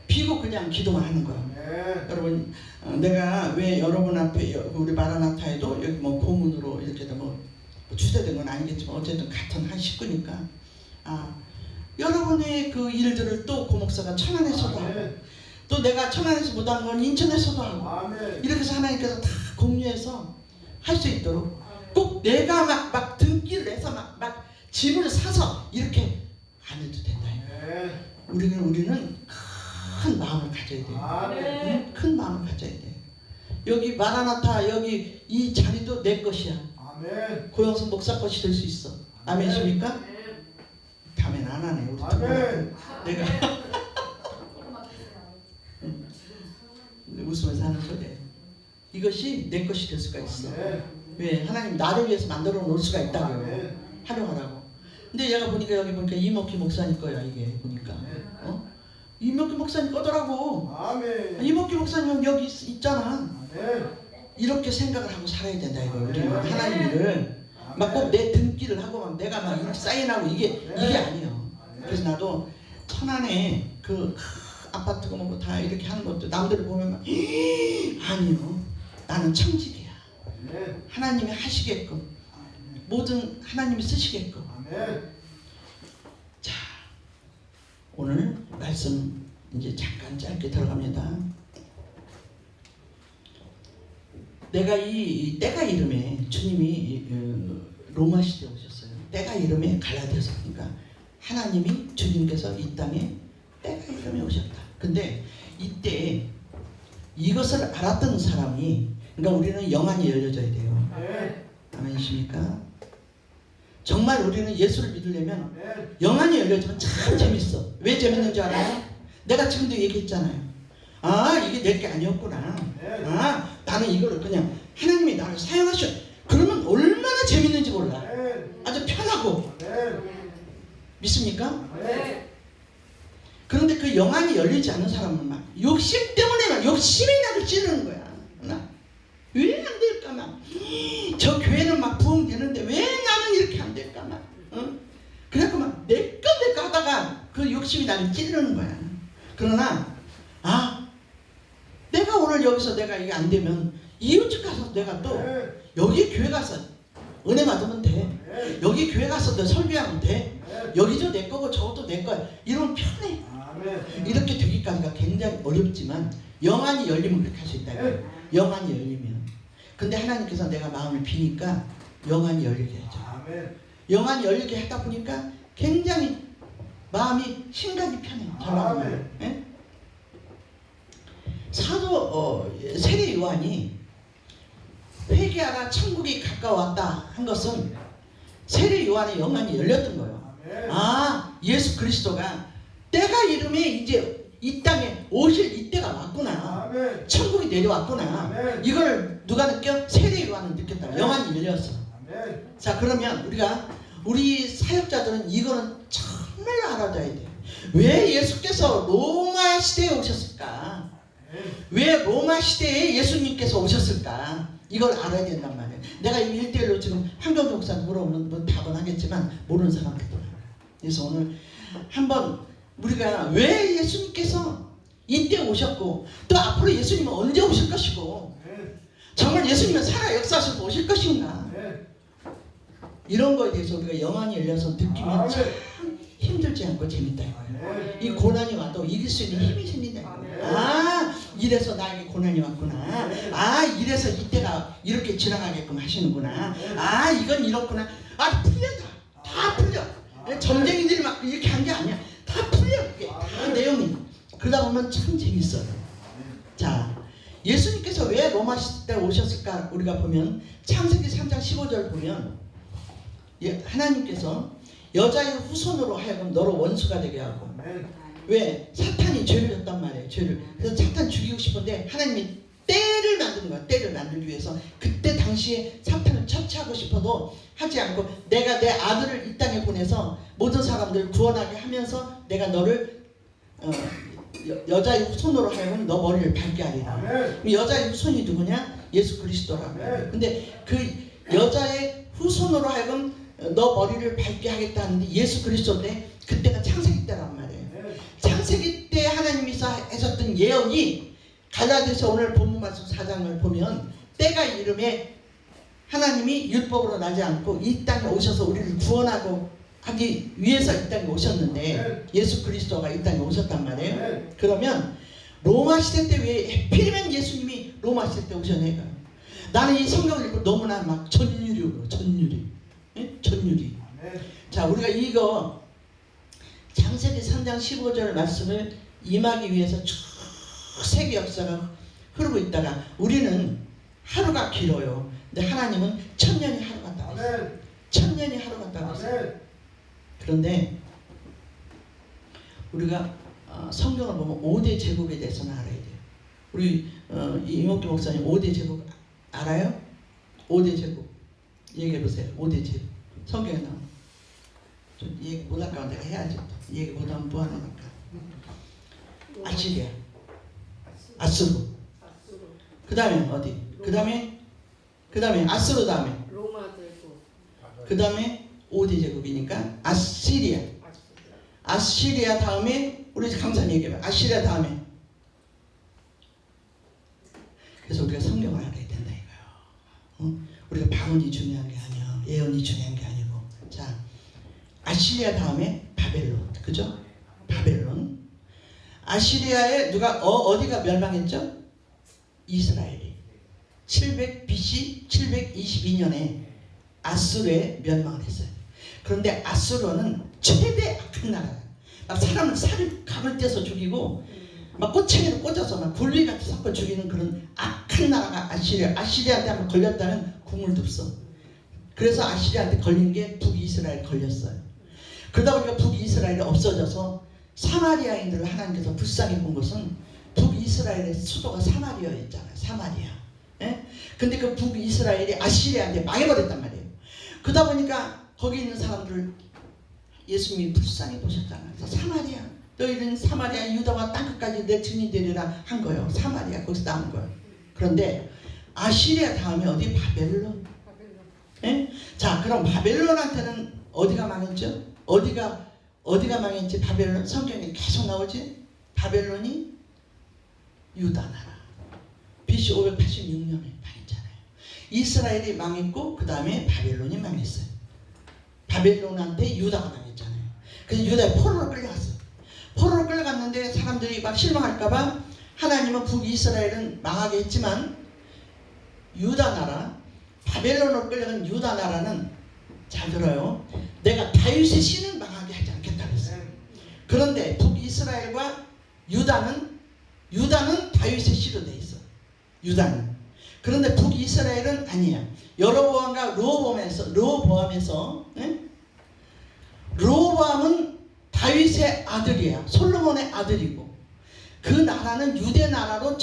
비고 그냥 기도만 하는 거야. 여러분 내가 왜 여러분 앞에 우리 마라나타에도 여기 뭐 고문으로 이렇게 뭐 주대된 건 아니겠지만 어쨌든 같은 한 식구니까 여러분의 그 일들을 또 고목사가 천안에서도 하고 또 내가 천안에서 못한 건 인천에서도 하고 이렇게 해서 하나님께서 다 공유해서 할 수 있도록 꼭 내가 막 등기를 해서 막 집을 사서 이렇게 안 해도 된다. 우리는 큰 마음을 가져야 돼요. 큰 마음을 가져야 돼요. 여기 마라나타 여기 이 자리도 내 것이야. 고영선 목사 것이 될 수 있어. 아멘이십니까? 다음엔 안 하네. 우리 내가 웃으면서 하는 소리예요. 이것이 내 것이 될 수가 있어. 왜? 하나님 나를 위해서 만들어 놓을 수가 있다고요. 활용하라고. 근데 얘가 보니까 여기 보니까 이목희 목사님 거야 이게 보니까. 이목희 목사님 거더라고. 이목희 목사님 여기 있잖아. 이렇게 생각을 하고 살아야 된다 이거예요. 우리는 하나님을 막 꼭 내 등기를 하고 막 내가 막 이렇게 사인하고 이게 아니에요. 그래서 나도 천안에 그 아파트고 뭐 다 이렇게 하는 것도 남들을 보면 막 아니요. 나는 청직이야. 하나님이 하시게끔 모든 하나님이 쓰시게끔. 자 오늘 말씀 이제 잠깐 짧게 들어갑니다. 내가 이 때가 이름에 주님이 로마 시대에 오셨어요. 때가 이름에 갈라디아서 그러니까 하나님이 주님께서 이 땅에 때가 이름에 오셨다. 근데 이때 이것을 알았던 사람이 그러니까 우리는 영안이 열려져야 돼요. 아멘이십니까? 정말 우리는 예수를 믿으려면 영안이 열려지면 참 재밌어. 왜 재밌는 줄 알아요? 내가 지금도 얘기했잖아요. 이게 내게 아니었구나. 나는 이거를 그냥 하나님이 나를 사용하셔. 그러면 얼마나 재밌는지 몰라. 아주 편하고. 믿습니까? 그런데 그 영안이 열리지 않는 사람은 막 욕심 때문에 욕심이 나를 찌르는 거야. 왜 안 될까 막. 저 교회는 막 부흥되는데 왜 나는 이렇게 안 될까 막. 그래갖고 막 내꺼 하다가 그 욕심이 나를 찌르는 거야. 그러나 내가 오늘 여기서 내가 이게 안 되면 이웃집 가서 내가 또 여기 교회 가서 은혜 받으면 돼. 여기 교회 가서 너 설교하면 돼. 여기도 내 거고 저것도 내 거야. 이러면 편해. 이렇게 되기까지가 굉장히 어렵지만 영안이 열리면 그렇게 할 수 있다. 영안이 열리면. 근데 하나님께서 내가 마음을 비니까 영안이 열리게 해줘. 영안이 열리게 하다 보니까 굉장히 마음이 심각이 편해요. 전화하면. 예? 사도 세례 요한이 회개하라 천국이 가까웠다 한 것은 세례 요한의 영안이 열렸던 거예요. 아, 예수 그리스도가 때가 이름에 이제 이 땅에 오실 이때가 왔구나. 천국이 내려왔구나. 이걸 누가 느껴? 세례 요한은 느꼈다. 영안이 열렸어. 자, 그러면 우리 사역자들은 이거는 정말 알아둬야 돼. 왜 예수께서 로마 시대에 오셨을까? 왜 로마 시대에 예수님께서 오셨을까? 이걸 알아야 된단 말이에요. 내가 이 1대1로 지금 한경주 목사한테 물어보면 뭐 답은 하겠지만 모르는 사람들도 많아요. 그래서 오늘 한번 우리가 왜 예수님께서 이때 오셨고 또 앞으로 예수님은 언제 오실 것이고 정말 예수님은 살아 역사하셔서 오실 것인가, 이런 거에 대해서 우리가 영안이 열려서 느끼면 참 힘들지 않고 재밌다. 이 고난이 와도 이길 수 있는 힘이 생긴다. 아, 이래서 나에게 고난이 왔구나. 아, 이래서 이때가 이렇게 지나가게끔 하시는구나. 아, 이건 이렇구나. 아, 풀린다. 다 풀려. 점쟁이들이 막 이렇게 한 게 아니야. 다 풀려. 그게 다 내용이. 그러다 보면 참 재밌어요. 자, 예수님께서 왜 로마 시대 때 오셨을까? 우리가 보면 창세기 3장 15절 보면 하나님께서 여자의 후손으로 하여금 너로 원수가 되게 하고, 왜? 사탄이 죄를 졌단 말이에요. 죄를. 그래서 사탄 죽이고 싶은데 하나님이 때를 만드는 거야. 때를 만들기 위해서. 그때 당시에 사탄을 처치하고 싶어도 하지 않고 내가 내 아들을 이 땅에 보내서 모든 사람들을 구원하게 하면서 내가 너를 여자의 후손으로 하여금 너 머리를 밟게 하리라. 여자의 후손이 누구냐? 예수 그리스도라고. 근데 그 여자의 후손으로 하여금 너 머리를 밟게 하겠다는데 예수 그리스도인데 그때가 창세기 때란 말이에요. 창세기 때 하나님이 하셨던 예언이 갈라디아서 오늘 본문 말씀 4장을 보면 때가 이름에 하나님이 율법으로 나지 않고 이 땅에 오셔서 우리를 구원하고 하기 위해서 이 땅에 오셨는데 예수 그리스도가 이 땅에 오셨단 말이에요. 그러면 로마 시대 때 왜 하필이면 예수님이 로마 시대 때 오셨냐? 나는 이 성경을 읽고 너무나 막 전율이. 자, 우리가 이거 창세기 3장 15절 말씀을 임하기 위해서 쭉 세계 역사가 흐르고 있다가 우리는 하루가 길어요. 근데 하나님은 천년이 하루 같다고 했어요. 천년이 하루 같다고 했어요. 그런데 우리가 성경을 보면 5대 제국에 대해서는 알아야 돼요. 우리 이목기 목사님 5대 제국 알아요? 5대 제국 얘기해보세요. 5대 제국 성경에 나와. 좀 얘기 못할까 내가 해야지. 얘기 못하면 뭐하니까. 아시리아, 아수르. 그 다음에 어디? 그 다음에 아수르 다음에 로마 제국. 그 다음에 5대 제국이니까 아시리아 다음에 우리 강사님 얘기해봐. 아시리아 다음에. 그래서 우리가 성경을 알아야 된다 이거요. 우리가 방언이 중요한 게 아니야. 예언이 중요한 게 아니고. 자, 아시리아 다음에 바벨론. 그죠? 바벨론. 아시리아에 어디가 멸망했죠? 이스라엘이. 700 BC 722년에 아수르에 멸망을 했어요. 그런데 아수르는 최대 악한 나라예요. 막 사람을 감을 떼서 죽이고 막 꼬챙이로 꽂아서 막 굴비같이 섞어 죽이는 그런 악한 나라가 아시리아. 아시리아한테 한번 걸렸다면 국물도 없어. 그래서 아시리아한테 걸린 게 북이스라엘 걸렸어요. 그러다 보니까 북이스라엘이 없어져서 사마리아인들을 하나님께서 불쌍히 본 것은 북이스라엘의 수도가 사마리아였잖아요. 사마리아. 예? 근데 그 북이스라엘이 아시리아한테 망해버렸단 말이에요. 그러다 보니까 거기 있는 사람들 예수님이 불쌍히 보셨잖아요. 그래서 사마리아, 너희는 사마리아 유다와 땅끝까지 내 증인이 되리라 한 거예요. 사마리아 거기서 나온 거예요. 그런데 아시리아 다음에 어디? 바벨론. 예? 자, 그럼 바벨론한테는 어디가 망했죠? 어디가 망했지? 바벨론 성경에 계속 나오지? 바벨론이 유다 나라. BC 586년에 망했잖아요. 이스라엘이 망했고 그 다음에 바벨론이 망했어요. 바벨론한테 유다가 망했잖아요. 그래서 유다에 포로로 끌려갔어요. 포로로 끌려갔는데 사람들이 막 실망할까봐 하나님은 북이스라엘은 망하게 했지만 유다 나라, 바벨론으로 끌려간 유다 나라는 잘 들어요. 내가 다윗의 씨는 망하게 하지 않겠다 그랬어요. 그런데 북이스라엘과 유다는 다윗의 씨로 돼 있어. 유다는. 그런데 북이스라엘은 아니야. 여로보암과 르호보암에서 르호보암은 다윗의 아들이야. 솔로몬의 아들이고 그 나라는 유대 나라로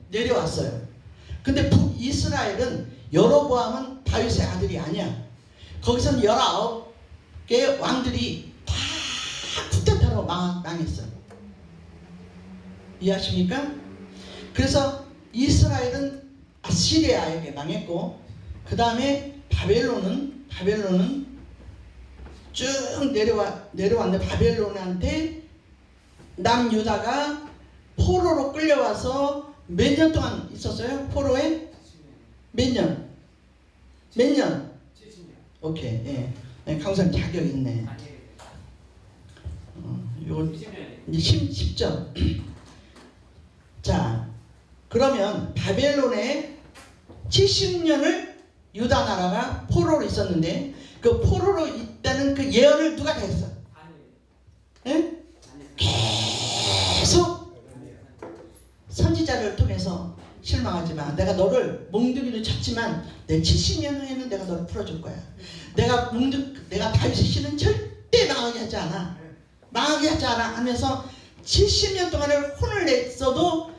내려왔어요. 근데 북이스라엘은 여로보암은 다윗의 아들이 아니야. 거기서는 19개의 왕들이 다 쿠데타로 망했어요. 이해하십니까? 그래서 이스라엘은 아시리아에게 망했고 그 다음에 바벨론은 쭉 내려왔는데 바벨론한테 남유다가 포로로 끌려와서 몇 년 동안 있었어요? 포로에? 몇 년? 70년. 오케이. 예. 네, 강사님 자격 있네. 요건 이제 10점. 자, 그러면 바벨론에 70년을 유다 나라가 포로로 있었는데 그 포로로 있다는 그 예언을 누가 다 했어? 예? 계속 선지자를 통해서 실망하지 마. 내가 너를 몽둥이로 쳤지만 내 70년 후에는 내가 너를 풀어줄 거야. 내가 다윗의 씨는 절대 망하게 하지 않아. 망하게 하지 않아 하면서 70년 동안을 혼을 냈어도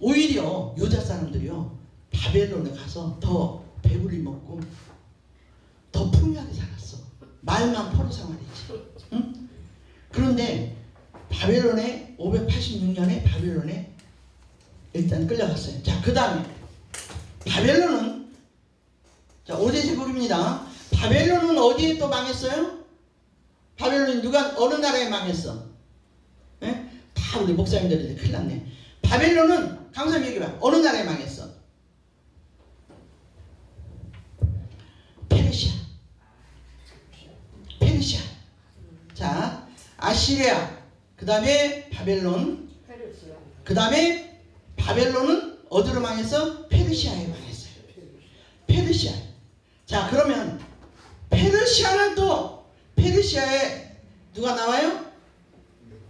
오히려 유다 사람들이요 바벨론에 가서 더 배불리 먹고 더 풍요하게 살았어. 말만 포로 생활이지. 응? 그런데 바벨론에 586년에 바벨론에 일단 끌려갔어요. 자, 그 다음에 바벨론은 자 5대 제국입니다. 바벨론은 어디에 또 망했어요? 바벨론이 어느 나라에 망했어? 예? 다 우리 목사님들이 큰일 났네. 바벨론은 강사님 얘기해봐. 어느 나라에 망했어? 페르시아. 자, 아시리아. 그 다음에 바벨론. 그 다음에 바벨론은 어디로 망했어? 페르시아에 망했어요. 페르시아. 자, 그러면 페르시아는 또 페르시아에 누가 나와요?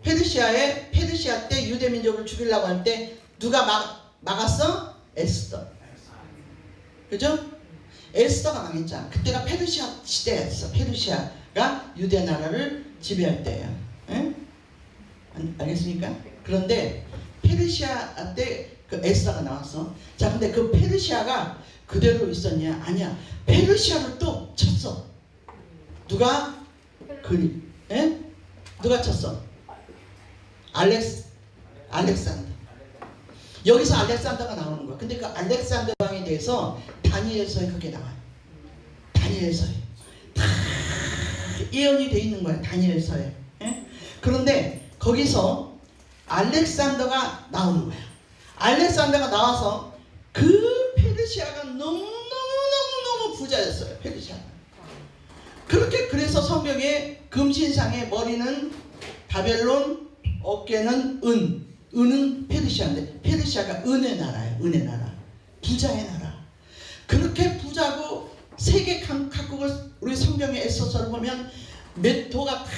페르시아 때 유대 민족을 죽이려고 할 때 누가 막았어? 에스더. 그죠? 에스더가 망했잖아. 그때가 페르시아 시대였어. 페르시아가 유대 나라를 지배할 때예요. 에? 알겠습니까? 그런데 페르시아 때 그 에스더가 나왔어. 자, 근데 그 페르시아가 그대로 있었냐? 아니야. 페르시아를 또 쳤어. 누가? 누가 쳤어? 알렉산더. 여기서 알렉산더가 나오는 거야. 근데 그 알렉산더 왕에 대해서 다니엘서에 그게 나와요. 다니엘서에 다 예언이 돼 있는 거야. 다니엘서에. 그런데 거기서 알렉산더가 나오는 거야. 알렉산더가 나와서 그 페르시아가 너무 부자였어요. 페르시아가. 그래서 성경에 금신상의 머리는 바벨론, 어깨는 은은 페르시아인데 페르시아가 은의 나라예요. 은의 나라. 부자의 나라. 그렇게 부자고 세계 각국을 우리 성경의 에스더서를 보면 몇 도가 다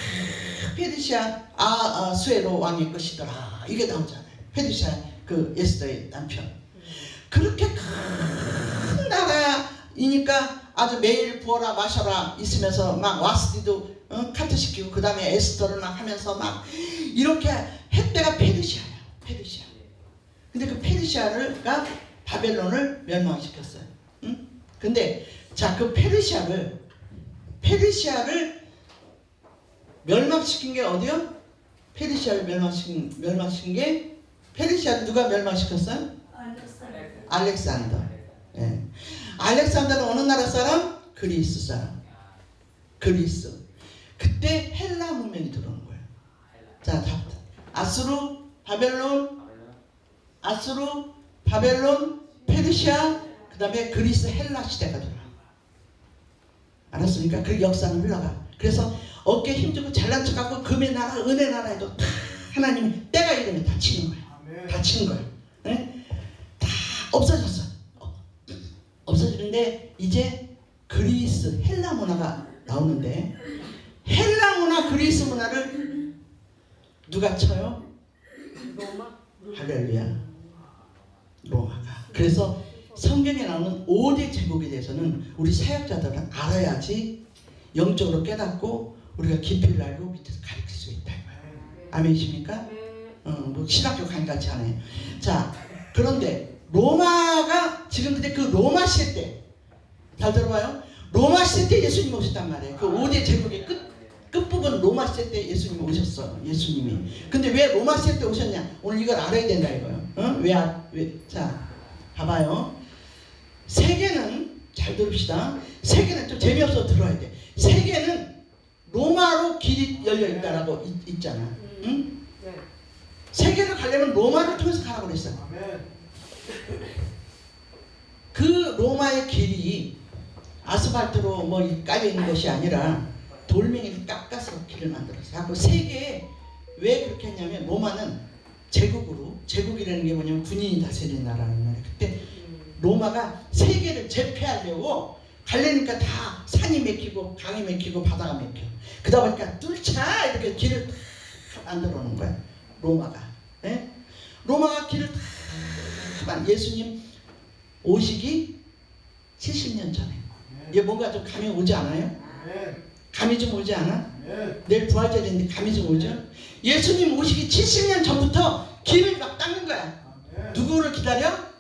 페르시아 아수에로 왕의 것이더라. 이게 나오잖아요. 페르시아 그 에스더의 남편. 그렇게 큰 나라이니까 아주 매일 부어라 마셔라 있으면서 막 와스디도 카트 시키고 그 다음에 에스더를 막 하면서 막 이렇게 했대가 페르시아야. 페르시아. 근데 그 페르시아가 바벨론을 멸망시켰어요. 응? 근데 자, 그 페르시아를 멸망시킨 게 어디요? 페르시아를 멸망시킨 게 페르시아를 누가 멸망시켰어요? 알렉산더. 예. 알렉산더는 어느 나라 사람? 그리스 사람. 그리스. 그때 헬라 문명이 들어오는 거예요. 자, 아수르, 바벨론, 아수르, 바벨론, 페르시아, 그 다음에 그리스, 헬라 시대가 돌아. 알았습니까? 그 역사는 흘러가. 그래서 어깨 힘주고 잘난 척하고 금의 나라, 은혜 나라에도 다 하나님이 때가 이르면 다 치는 거야. 다 치는 거야. 네? 다 없어졌어. 없어지는데 이제 그리스, 헬라 문화가 나오는데 헬라 문화, 그리스 문화를 누가 쳐요? 로마? 할렐루야. 로마가. 그래서 성경에 나오는 5대 제국에 대해서는 우리 사역자들은 알아야지 영적으로 깨닫고 우리가 깊이를 알고 밑에서 가르칠 수 있다. 아멘이십니까? 뭐 신학교 강의 같지 않아요. 자, 그런데 로마가 지금 근데 그 로마 시대 때, 잘 들어봐요. 로마 시대 때 예수님 오셨단 말이에요. 그 5대 제국의 끝부분 로마 시대 때 예수님이 오셨어. 예수님이. 근데 왜 로마 시대 때 오셨냐? 오늘 이걸 알아야 된다 이거예요. 왜? 자, 봐봐요. 세계는, 잘 들읍시다. 세계는 좀 재미없어 들어야 돼. 세계는 로마로 길이 열려 있다라고 있잖아. 응? 세계를 가려면 로마를 통해서 가라고 그랬어. 그 로마의 길이 아스팔트로 뭐 깔려 있는 것이 아니라 돌멩이를 깎아서 길을 만들었어요. 그 세계에 왜 그렇게 했냐면 로마는 제국이라는 게 뭐냐면 군인이 다스리는 나라는 말이에요. 그때 로마가 세계를 제패하려고 가려니까 다 산이 막히고 강이 막히고 바다가 막혀. 그러다 보니까 뚫자 이렇게 길을 다 만들어 놓은 거야. 로마가. 네? 로마가 길을 다 예수님 오시기 70년 전에. 이게 뭔가 좀 감이 오지 않아요? 감이 좀 오지 않아? 내일 부활절인데 감이 좀 오죠? 예수님 오시기 70년 전부터 길을 막 닦는 거야. 누구를 기다려?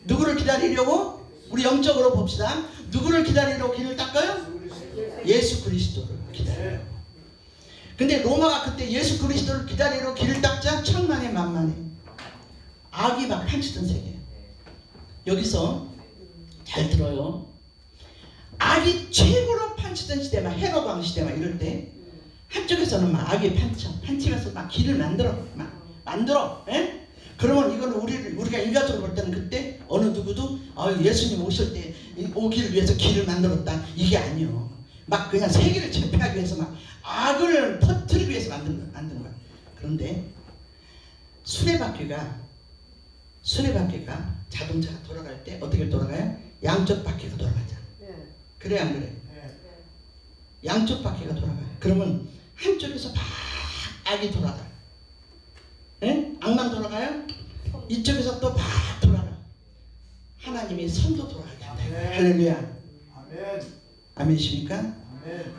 누구를 기다리려고? 우리 영적으로 봅시다. 누구를 기다리려고 길을 닦아요? 예수 그리스도를 기다려요. 근데 로마가 그때 예수 그리스도를 기다리러 길을 닦자 천만에 만만해. 악이 막 판치던 세계예요. 여기서 잘 들어요. 악이 최고로 판치던 시대, 막 헤롯 왕 시대 막 이럴 때 한쪽에서는 막 악이 판치면서 막 길을 만들어. 에? 그러면 이거는 우리가 인간적으로 볼 때는 그때 어느 누구도 예수님 오실 때 오기를 위해서 길을 만들었다 이게 아니요. 막 그냥 세계를 제패하기 위해서 막 악을 퍼뜨리기 위해서 만든 거야. 그런데 수레바퀴가 자동차가 돌아갈 때 어떻게 돌아가요? 양쪽 바퀴가 돌아가잖아. 그래 안 그래? 양쪽 바퀴가 돌아가요. 그러면 한쪽에서 막 악이 돌아가. 예? 악만 돌아가요? 이쪽에서 또 막 돌아가. 하나님이 선도 돌아가게 한다. 할렐루야. 아멘이십니까?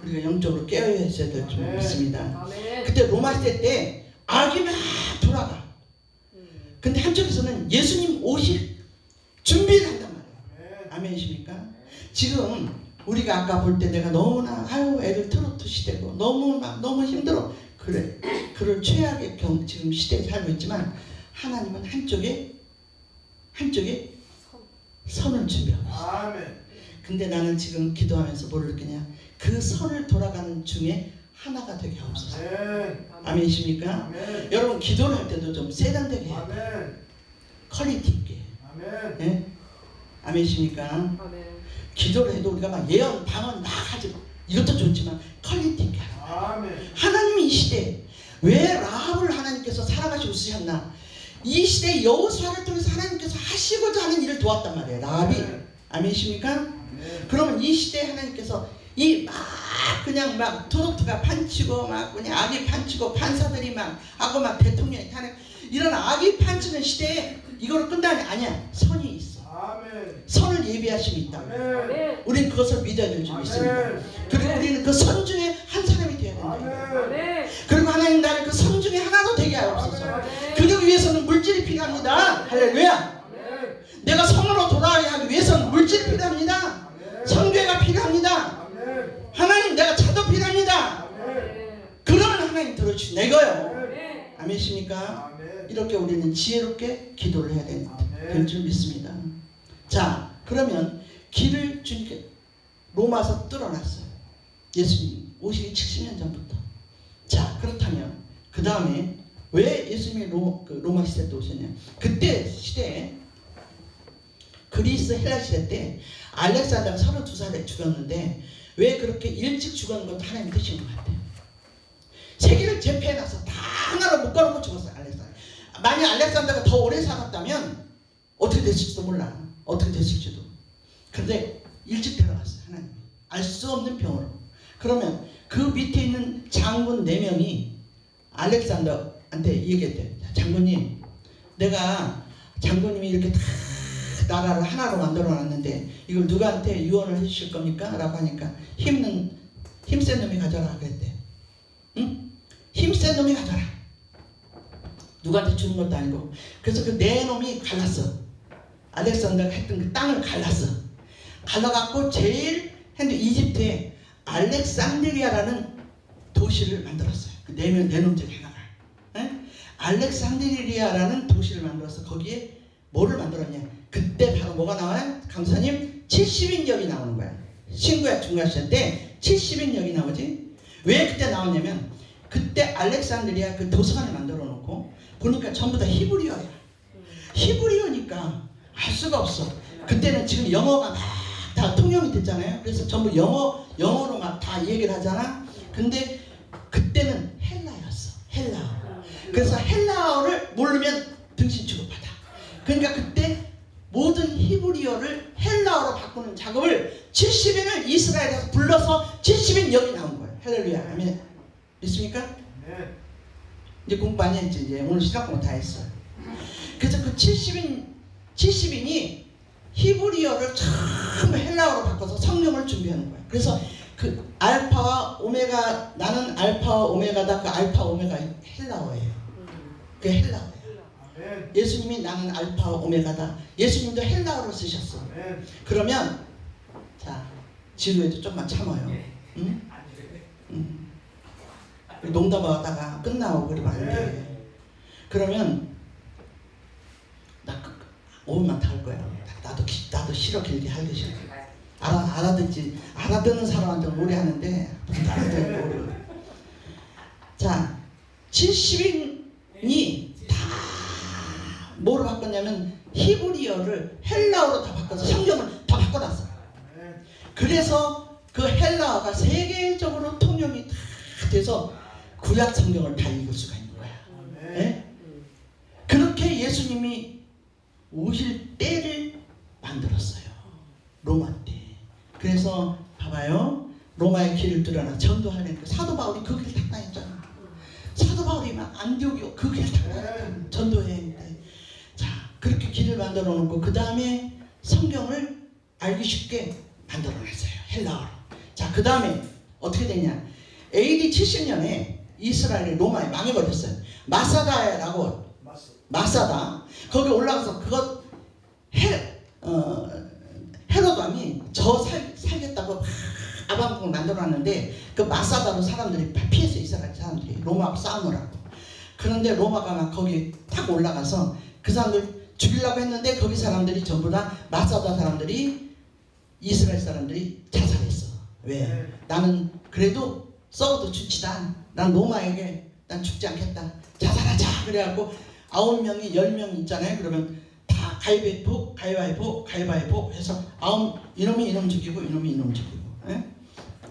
우리가 영적으로 깨어야 될 줄 믿습니다. 그때 로마 시대 때 악이 막 돌아가. 근데 한쪽에서는 예수님 오실 준비를 한단 말이에요. 아멘이십니까? 지금 우리가 아까 볼 때 내가 너무나 애들 트로트 시대고 너무 힘들어. 그래. 그럴 최악의 지금 시대에 살고 있지만 하나님은 한쪽에 선을 준비하고 있어요. 근데 나는 지금 기도하면서 뭘 느끼냐? 그 선을 돌아가는 중에 하나가 되게 없어서. 아멘이십니까? 여러분 기도를 할 때도 좀 세련되게 해야 돼요. 퀄리티 있게. 네? 아멘이십니까? 기도를 해도 우리가 막 예언, 방언 막 하지 이것도 좋지만 퀄리티 있게 하라. 하나님이 이 시대에 왜 라합을 하나님께서 사랑하시고 쓰셨나? 이 시대에 여호수아를 통해서 하나님께서 하시고자 하는 일을 도왔단 말이에요. 라합이. 아멘이십니까? 그러면 이 시대에 하나님께서 그냥 막 트로트가 판치고 막 그냥 악이 판치고 판사들이 막 하고 막 대통령이 타는 이런 악이 판치는 시대에 이거로 끝나는 아니야. 선이 있어. 선을 예비하심이 있다. 우리는 그것을 믿어야 될 줄 믿습니다. 그리고 우리는 그 선 중에 한 사람이 되어야 된다. 그리고 하나님 나를 그 선 중에 하나도 되게 하옵소서. 그러기 위해서는 물질이 필요합니다. 할렐루야. 내가 성으로 돌아가야 하기 위해서는 물질이 필요합니다. 성교회가 필요합니다. 하나님 내가 차도 필요합니다. 그러면 하나님 들어주시 내거요. 아멘이십니까? 이렇게 우리는 지혜롭게 기도를 해야 될 줄 믿습니다. 자, 그러면 길을 주님께 로마서 뚫어놨어요. 예수님 오시기 70년 전부터. 자, 그렇다면 그 다음에 왜 예수님이 로마 시대 때 오셨냐? 그때 시대에 그리스 헬라 시대 때 알렉산더가 32살에 죽었는데 왜 그렇게 일찍 죽었는 것도 하나님 뜻인 것 같아요. 세계를 제패해놔서 다 하나로 묶어놓고 죽었어요. 알렉산더. 만약 알렉산더가 더 오래 살았다면 어떻게 됐을지도 몰라. 어떻게 됐을지도. 그런데 일찍 데려갔어요. 하나님. 알 수 없는 병으로. 그러면 그 밑에 있는 장군 4명이 알렉산더한테 얘기했대요. 장군님, 내가 장군님이 이렇게 다 나라를 하나로 만들어 놨는데 이걸 누구한테 유언을 해주실 겁니까? 라고 하니까 힘센 놈이 가져라 그랬대. 응? 힘센 놈이 가져라. 누구한테 주는 것도 아니고. 그래서 그 4놈이 갈랐어. 알렉산더가 했던 그 땅을 갈랐어. 갈라갖고 제일 이집트에 알렉산드리아라는 도시를 만들었어요. 그 4놈 중에 하나가. 에? 알렉산드리아라는 도시를 만들어서 거기에 뭐를 만들었냐? 그때 바로 뭐가 나와요? 강사님 70인역이 나오는 거야. 신구약 중간시대 때 70인역이 나오지. 왜 그때 나오냐면 그때 알렉산드리아 그 도서관을 만들어 놓고 보니까 전부 다 히브리어야. 히브리어니까 알 수가 없어. 그때는 지금 영어가 막 다 통용이 됐잖아요. 그래서 전부 영어로 막 다 얘기를 하잖아. 근데 그때는 헬라였어. 헬라어. 그래서 헬라어를 모르면 등신 취급받아. 그러니까 그때 모든 히브리어를 헬라어로 바꾸는 작업을 70인을 이스라엘에서 불러서 70인 여기 나온 거예요. 할렐루야. 아멘. 믿습니까? 네. 이제 공부 많이 했지. 이제 오늘 시작 공부 다 했어요. 그래서 그 70인이 히브리어를 전부 헬라어로 바꿔서 성경을 준비하는 거예요. 그래서 그 알파와 오메가, 나는 알파와 오메가다. 그 알파 오메가 헬라어예요. 그게 헬라어예요. 예수님이 나는 알파와 오메가다. 예수님도 헬라어로 쓰셨어. 그러면 자, 지루해도 좀만 참아요. 응? 농담하다가 끝나고 그러면 안 돼. 그러면 나 5분만 더 할 거야. 나도 싫어. 길게 하기 싫어. 알아듣지. 알아듣는 사람한테 오래 하는데 알아듣는 오래. 자, 70인이 다 뭐로 바꿨냐면 히브리어를 헬라어로 다 바꿔서 성경을 다 바꿔놨어. 그래서 그 헬라어가 세계적으로 통용이 다 돼서 구약 성경을 다 읽을 수가 있는 거야. 네? 그렇게 예수님이 오실 때를 만들었어요. 로마 때. 그래서 봐봐요. 로마의 길을 뚫어라. 전도하려니까 사도 바울이 그 길 딱 다녔잖아. 사도 바울이 막 안디옥이 그 길 딱 다녔잖아. 전도했는데. 자, 그렇게 길을 만들어 놓고 그 다음에 성경을 알기 쉽게 만들어 놨어요. 헬라어로. 자, 그 다음에 어떻게 되냐. AD 70년에 이스라엘이 로마에 망해버렸어요. 마사다라고 마사다. 거기 올라가서 그것 헤로담이 저 살겠다고 아방궁을 만들어놨는데 그 마사다로 사람들이 피했어요. 이스라엘 사람들이 로마하고 싸우느라고. 그런데 로마가 막 거기 탁 올라가서 그 사람들 죽이려고 했는데 거기 사람들이 전부 다 마사다 사람들이 이스라엘 사람들이 자살했어. 왜? 나는 그래도 썩어도 죽지다. 난 로마에게 난 죽지 않겠다. 자살하자. 그래갖고 9명이 10명 있잖아요. 그러면 다 가위바위보 해서 이놈이 이놈 죽이고 이놈이 이놈 죽이고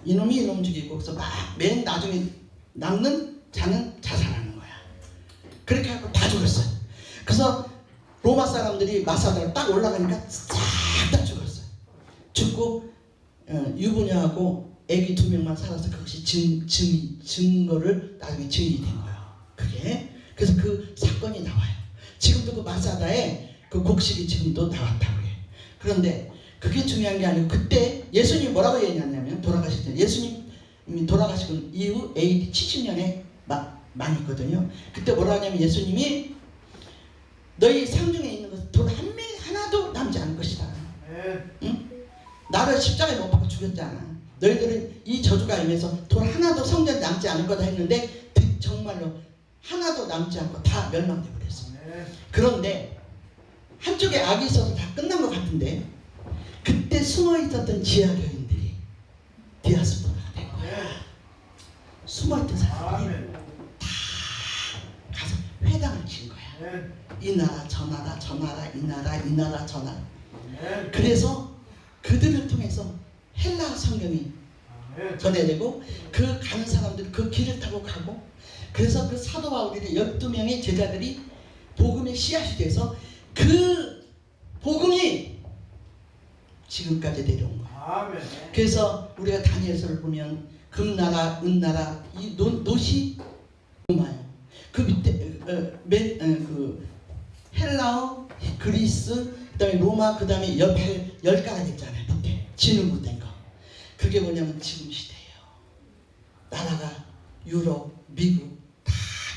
이놈이 이놈 죽이고 그래서 막 맨 나중에 남는 자는 자살하는 거야. 그렇게 하고 다 죽었어요. 그래서 로마 사람들이 마사다를 딱 올라가니까 싹 다 죽었어요. 죽고 유부녀하고 애기 2명만 살아서 그것이 증거를 나중에 증인이 된 거예요. 그게. 그래서 그 사건이 나와요. 지금도 그 마사다에 그 곡식이 지금도 나왔다고 해요. 그런데 그게 중요한 게 아니고 그때 예수님이 뭐라고 얘기했냐면 돌아가실 때 예수님이 돌아가시고 이후 AD 70년에 망했거든요. 그때 뭐라고 하냐면 예수님이 너희 상중에 있는 것은 돌 한 명 하나도 남지 않을 것이다. 응? 나를 십자가에 못 박아 죽였잖아. 너희들은 이 저주가 임해서 돌 하나도 성전에 남지 않을 거다 했는데 정말로 하나도 남지 않고 다 멸망돼 버렸어. 그런데 한쪽에 악이 있어서 다 끝난 것 같은데 그때 숨어 있었던 지하 교인들이 디아스포라가 된 거야. 숨어 있던 사람들이 다 가서 회당을 친 거야. 이 나라 저 나라 저 나라 이 나라 저 나라. 그래서 그들을 통해서 헬라 성경이 전해되고 그 가는 사람들이 그 길을 타고 가고 그래서 그 사도 바울의 12명의 제자들이 복음의 씨앗이 돼서 그 복음이 지금까지 내려온 거예요. 그래서 우리가 다니엘서를 보면 금나라, 은나라 이 노시 로마요. 그 밑에 그 헬라어, 그리스, 그다음에 로마, 그다음에 옆에 10가지 있잖아요. 밑에 진흥부 된 거. 그게 뭐냐면 지금 시대예요. 나라가 유럽, 미국 다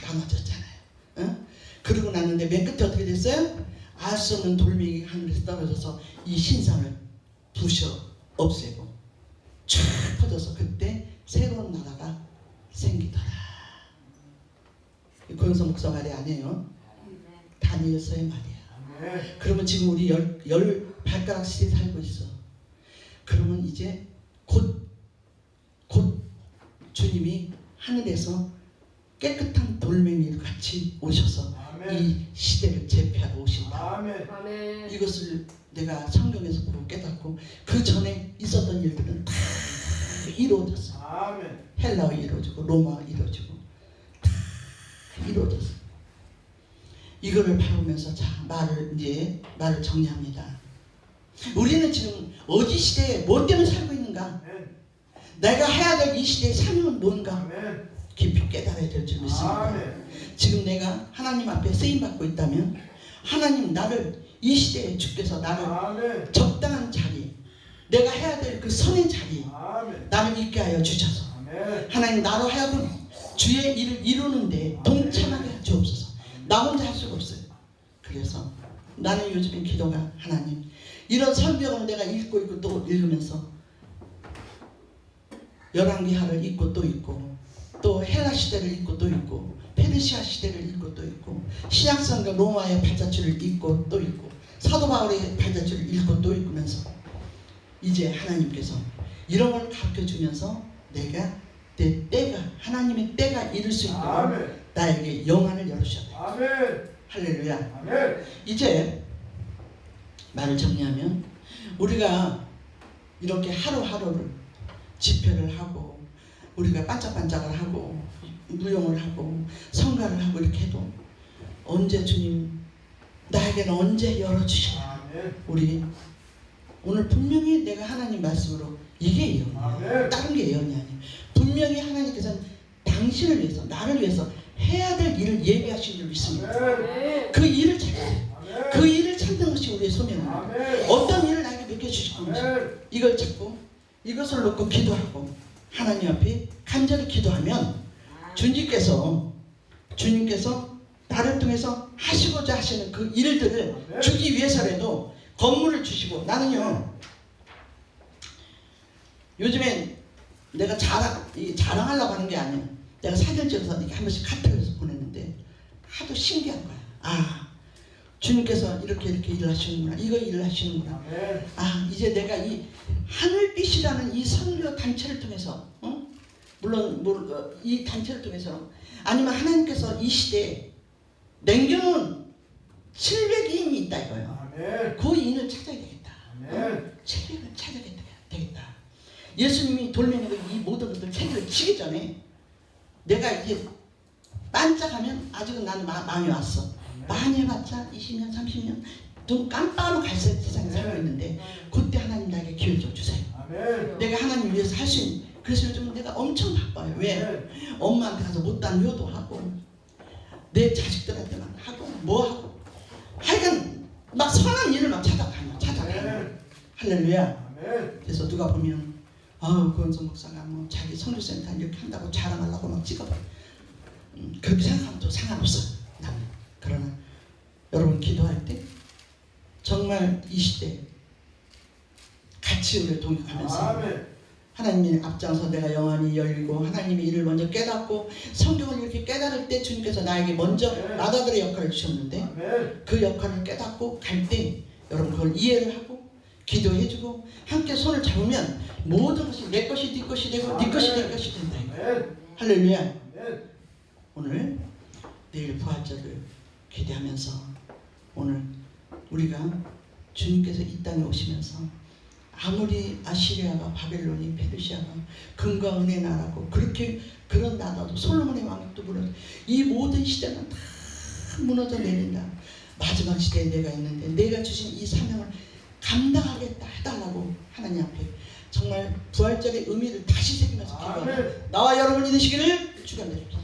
나눠졌잖아요. 응? 그러고 났는데 맨 끝에 어떻게 됐어요? 알 수 없는 돌멩이 하늘에서 떨어져서 이 신상을 부셔 없애고 쫙 퍼져서 그때 새로운 나라가 생기더라. 고영석 목사 말이 아니에요. 다니엘서의 말이야. 그러면 지금 우리 열 발가락 시대에 살고 있어. 그러면 이제 곧 주님이 하늘에서 깨끗한 돌멩이를 같이 오셔서 이 시대를 제패하러 오신다. 이것을 내가 성경에서 보고 깨닫고 그 전에 있었던 일들은 다 이루어졌어. 헬라어 이루어지고 로마어 이루어지고 다 이루어졌어. 이거를 바라보면서 자 말을 정리합니다. 우리는 지금 어디 시대에 뭐 때문에 살고 있는가? 내가 해야 될 이 시대의 삶은 뭔가? 깊이 깨달아야 될 줄 믿습니다. 지금 내가 하나님 앞에 쓰임받고 있다면 하나님 나를 이 시대에 주께서 나를 적당한 자리 내가 해야 될 그 선의 자리 나를 있게 하여 주셔서 하나님 나로 하여금 주의 일을 이루는데 동참하게 주옵소서. 나 혼자 할 수가 없어요. 그래서 나는 요즘에 기도가 하나님 이런 설명을 내가 읽고 있고 또 읽으면서 열왕기하를 읽고 또 읽고 또 헬라 시대를 읽고 또 읽고 페르시아 시대를 읽고 또 읽고 신약성경 로마의 발자취를 읽고 또 읽고 사도 바울의 발자취를 읽고 또 읽으면서 이제 하나님께서 이런 걸 가르쳐주면서 내가 내 때가 하나님의 때가 이룰 수 있도록 나에게 영안을 열으셔야 돼요. 할렐루야. 이제 말을 정리하면 우리가 이렇게 하루하루를 집회를 하고 우리가 반짝반짝을 하고 무용을 하고 성가를 하고 이렇게 해도 언제 주님 나에게는 언제 열어주시나. 우리 오늘 분명히 내가 하나님 말씀으로 이게 예언이에요. 다른 게 예언이 아니에요. 분명히 하나님께서는 당신을 위해서 나를 위해서 해야 될 일을 예비하신 줄 믿습니다. 그 일을 찾아요. 그 일을 찾는 것이 우리의 소명입니다. 어떤 일을 나에게 맡겨주실 건지 이걸 찾고 이것을 놓고 기도하고 하나님 앞에 간절히 기도하면 주님께서 나를 통해서 하시고자 하시는 그 일들을 주기 위해서라도 건물을 주시고 나는요 요즘에 내가 자랑하려고 하는 게 아니야. 내가 사진 찍어서 이렇게 한 번씩 카톡에서 보냈는데 하도 신기한 거야. 아 주님께서 이렇게 일을 하시는구나. 이거 일을 하시는구나. 아 이제 내가 이 하늘빛이라는 이 선교 단체를 통해서 물론 이 단체를 통해서 아니면 하나님께서 이 시대에 남겨놓은 700인이 있다 이거예요. 그 인을 찾아야 되겠다. 700을 찾아야 되겠다. 예수님이 돌멩이로 이 모든 것들 책을 치기 전에 내가 이제 반짝하면 아직은 나는 마음이 왔어. 많이 해봤자 20년 30년 눈 깜빡하고 갈 세상에 살고 있는데 그때 하나님 나에게 기회를 좀 주세요. 내가 하나님 위해서 할 수 있는. 그래서 요즘 내가 엄청 바빠요. 왜? 엄마한테 가서 못한 효도 하고 내 자식들한테만 하고 뭐 하고 하여간 막 선한 일을 막 찾아다녀. 할렐루야. 그래서 누가 보면 고영석 목사가 뭐 자기 선교센터 이렇게 한다고 자랑하려고 막 찍어봐. 그렇게 생각하면 또 상관없어. 나는. 그러나 여러분 기도할 때 정말 이 시대 같이 우리를 동역하면서 하나님이 앞장서 내가 영안이 열리고 하나님의 일을 먼저 깨닫고 성경을 이렇게 깨달을 때 주님께서 나에게 먼저 나다들의 역할을 주셨는데 그 역할을 깨닫고 갈 때 여러분 그걸 이해를 하고 기도해주고 함께 손을 잡으면 모든 것이 내 것이 네 것이 되고 네 것이 내 것이 된다 이거예요. 할렐루야. 오늘 내일 부활절을 기대하면서 오늘 우리가 주님께서 이 땅에 오시면서 아무리 아시리아가 바벨론이 페르시아가 금과 은혜 나라고 그렇게 그런 나라도 솔로몬의 왕국도 무너져 이 모든 시대는 다 무너져 내린다. 마지막 시대에 내가 있는데 내가 주신 이 사명을 감당하겠다 해달라고 하나님 앞에 정말 부활절의 의미를 다시 새기면서 기도합니다. 나와 여러분이 되시기를 축원드립니다.